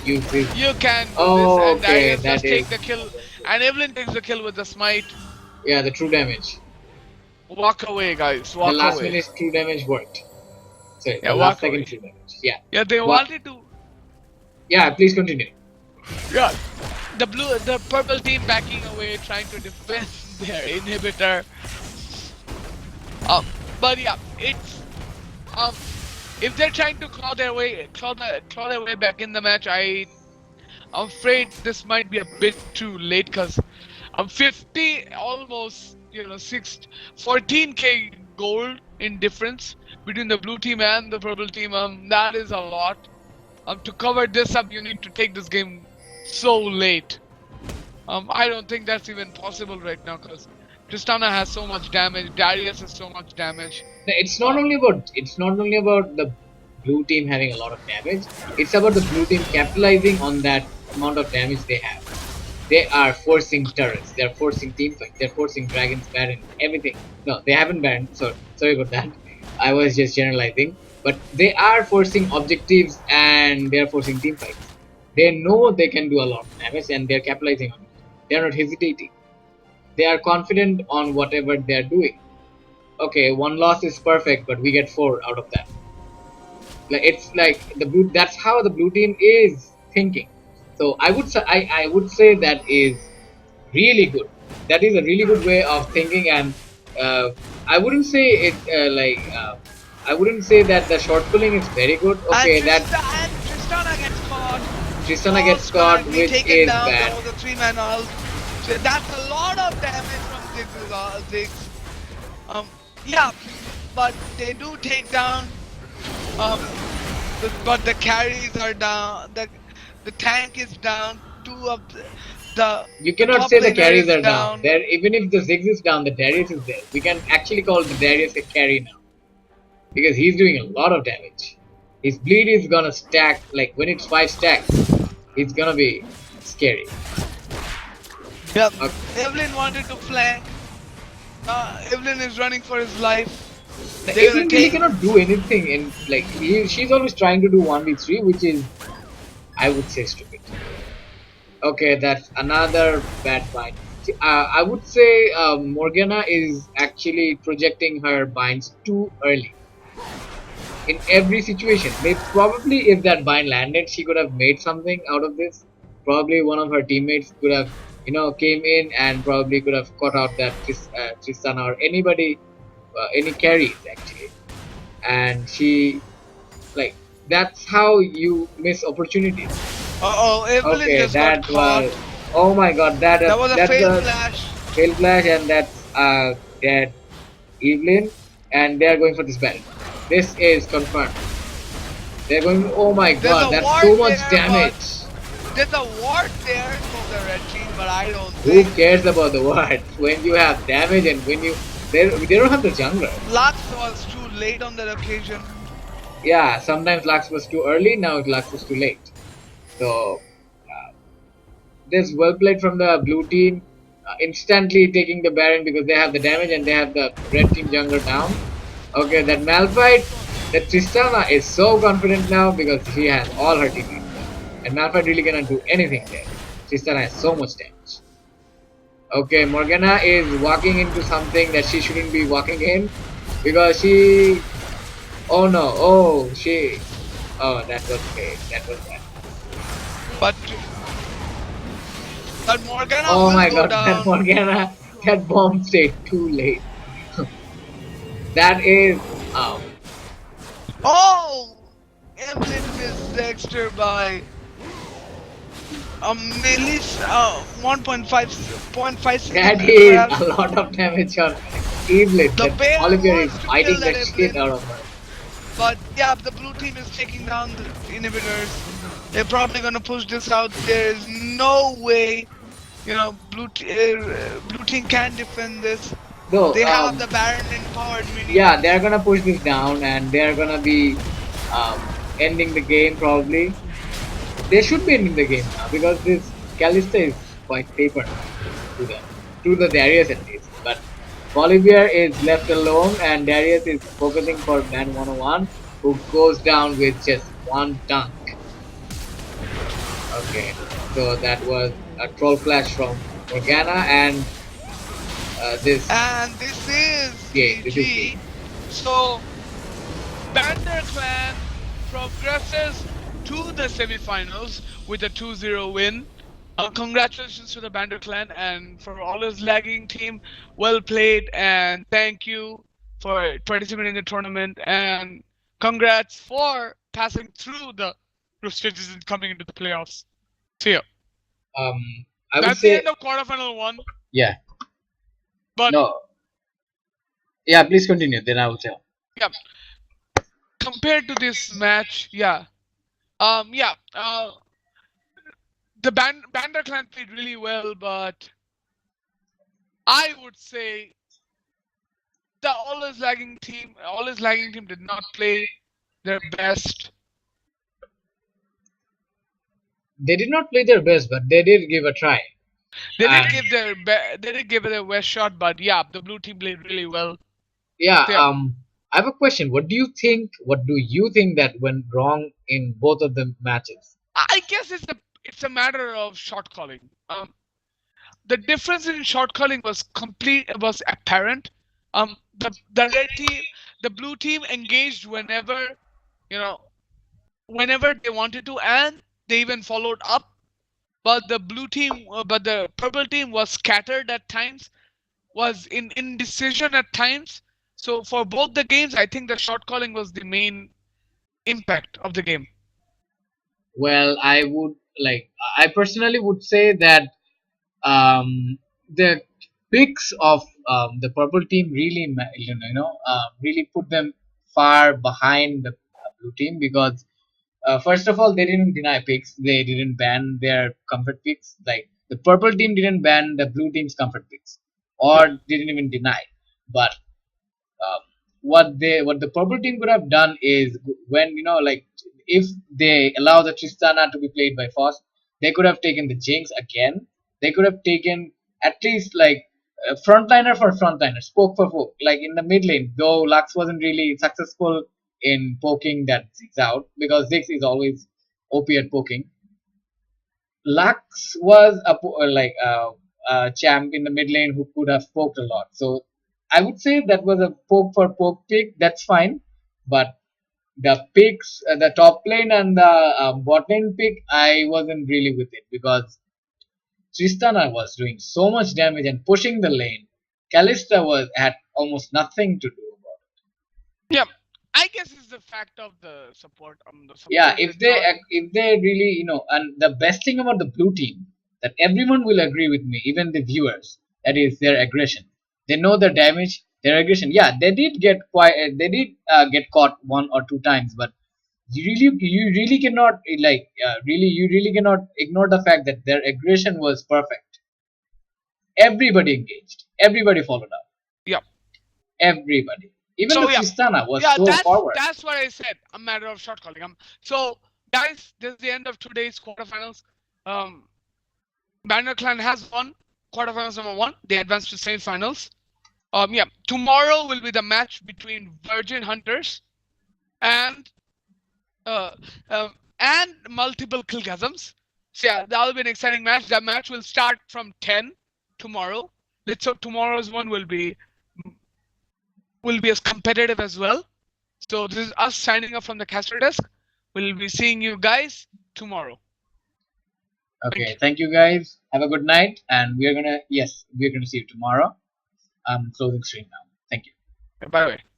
use this. You can do Oh, this, and okay, Darius that just take is the kill, and Evelyn takes the kill with the smite. yeah, the true damage. Walk away, guys. The Walk last away. minute true damage worked. Sorry, Yeah, the last walk second away. true damage. Yeah. Yeah, they What? wanted to. Yeah, please continue. Yeah, the purple team backing away, trying to defend their inhibitor. But yeah, it's if they're trying to claw their way back in the match, I'm afraid this might be a bit too late because I'm 50, almost 14k gold in difference between the blue team and the purple team. That is a lot. To cover this up, you need to take this game so late. I don't think that's even possible right now because Tristana has so much damage, Darius has so much damage. It's not only about the blue team having a lot of damage. It's about the blue team capitalizing on that amount of damage they have. They are forcing turrets. They're forcing team fights. They're forcing dragons, baron, everything. No, they haven't banned. Sorry about that. I was just generalizing. But they are forcing objectives and they're forcing team fights. They know they can do a lot of damage and they're capitalizing on it. They're not hesitating. They are confident on whatever they're doing. Okay, one loss is perfect, but we get 4 out of that. Like it's like the blue. That's how the blue team is thinking. So I would say that is really good. That is a really good way of thinking, and I wouldn't say it I wouldn't say that the short pulling is very good. Okay, and that Tristana gets caught. Tristana gets caught, Be which taken is down. bad. There was a 3-man ult. So that's a lot of damage from Ziggs. Yeah, but they do take down. But the carries are down. The tank is down. Two of the You cannot top say the laner carries is are down. There, even if the Ziggs is down, the Darius is there. We can actually call the Darius a carry now because he's doing a lot of damage. His bleed is gonna stack. Like when it's 5 stacks, it's gonna be scary. Yep. Okay. Evelyn wanted to flank. Evelyn is running for his life. Evelyn really cannot do anything, and like she's always trying to do 1v3, which is, I would say, stupid. Okay, that's another bad bind. I would say Morgana is actually projecting her binds too early. In every situation, probably if that bind landed, she could have made something out of this. Probably one of her teammates could have, came in and probably could have caught out that Tristana or anybody, any carries actually. And she, like, that's how you miss opportunities. Evelyn Okay, just that got caught. was. Oh my God, That was a that's fail a flash. fail flash, and that's dead Evelyn, and they are going for this battle. This is confirmed. They're going. Oh my There's God, a that's ward so much there, damage. There's a ward there for the red team, but I don't Who think. cares about the wards when you have damage and when you they don't have the jungler. Lux was too late on that occasion. Yeah, sometimes Lux was too early. Now Lux was too late. So this well played from the blue team, instantly taking the Baron because they have the damage and they have the red team jungler down. Okay, that Malphite, that Tristana is so confident now because she has all her teammates there. And Malphite really cannot do anything there. Tristana has so much damage. Okay, Morgana is walking into something that she shouldn't be walking in because she... Oh no, oh, she... Oh, that was great, that was bad. But Morgana Oh will my go God, down. that Morgana That bomb stayed too late. That is Oh! Evelyn missed Dexter by a millis, 1.5 that seconds is perhaps. a lot of damage on Evelyn. The That bear Oliver is wants to kill fighting that the shit Evelyn, out of her. but yeah, the blue team is taking down the inhibitors. They're probably gonna push this out. There's no way, blue team can defend this. Though, They have the Baron empowered yeah, minions. they're gonna push this down and they're gonna be ending the game probably. They should be ending the game now because this Calista is quite paper now to them, to the Darius at least. But Bolivier is left alone and Darius is focusing for Man 101 who goes down with just one dunk. Okay, so that was a troll flash from Morgana and this And this is game. This is GG. game. So Bander Clan progresses to the semifinals with a 2-0 win. Congratulations to the Bander Clan and for all his lagging team. Well played and thank you for participating in the tournament and congrats for passing through the group stages and coming into the playoffs. See ya. I would That's the say, end of quarterfinal 1. yeah, But no, yeah, please continue, then I will tell. yeah, compared to this match, yeah. The Bander clan played really well, but I would say the all his lagging team did not play their best. They did not play their best, but they did give a try. They did And give it their best shot, but yeah, the blue team played really well. yeah, So, yeah, I have a question. What do you think? What do you think that went wrong in both of the matches? I guess it's a matter of shot calling. The difference in shot calling was apparent. The red team, the blue team engaged you know, whenever they wanted to, and they even followed up. But the purple team was scattered at times, was in indecision at times. So for both the games, I think the shot calling was the main impact of the game. Well, I personally would say that the picks of the purple team really, really put them far behind the blue team because first of all, they didn't deny picks. They didn't ban their comfort picks. Like the purple team didn't ban the blue team's comfort picks, Yeah. or didn't even deny. But um, what the purple team could have done is when like if they allow the Tristana to be played by Foss, they could have taken the Jinx again. They could have taken at least like frontliner for frontliner, spoke for poke. Like in the mid lane, though Lux wasn't really successful in poking that Ziggs out because Ziggs is always OP at poking. Lux was a champ in the mid lane who could have poked a lot. So I would say that was a poke for poke pick. That's fine, but the picks, the top lane and the bot lane pick, I wasn't really with it because Tristana was doing so much damage and pushing the lane. Kalista was had almost nothing to do about it. Yeah, I guess it's the fact of the support. The Yeah, support is not. if they really and the best thing about the blue team that everyone will agree with me, even the viewers, that is their aggression. They know their damage, their aggression. Yeah, they did get they did get caught one or two times, but you really cannot you really cannot ignore the fact that their aggression was perfect. Everybody engaged, everybody followed up, Yeah. everybody. Even the So yeah, Tristana was yeah. so forward. That's what I said. A matter of shot calling. So guys, this is the end of today's quarterfinals. Um, Banner Clan has won quarterfinals number 1. They advanced to semifinals. Yeah. Tomorrow will be the match between Virgin Hunters and uh, multiple Killgasms. So yeah, that will be an exciting match. That match will start from 10 tomorrow. Let's hope tomorrow's one will be as competitive as well. So this is us signing off from the caster desk. We'll be seeing you guys tomorrow. Okay, thank you guys. Have a good night, and we're gonna see you tomorrow. Closing stream now. Thank you. Bye bye.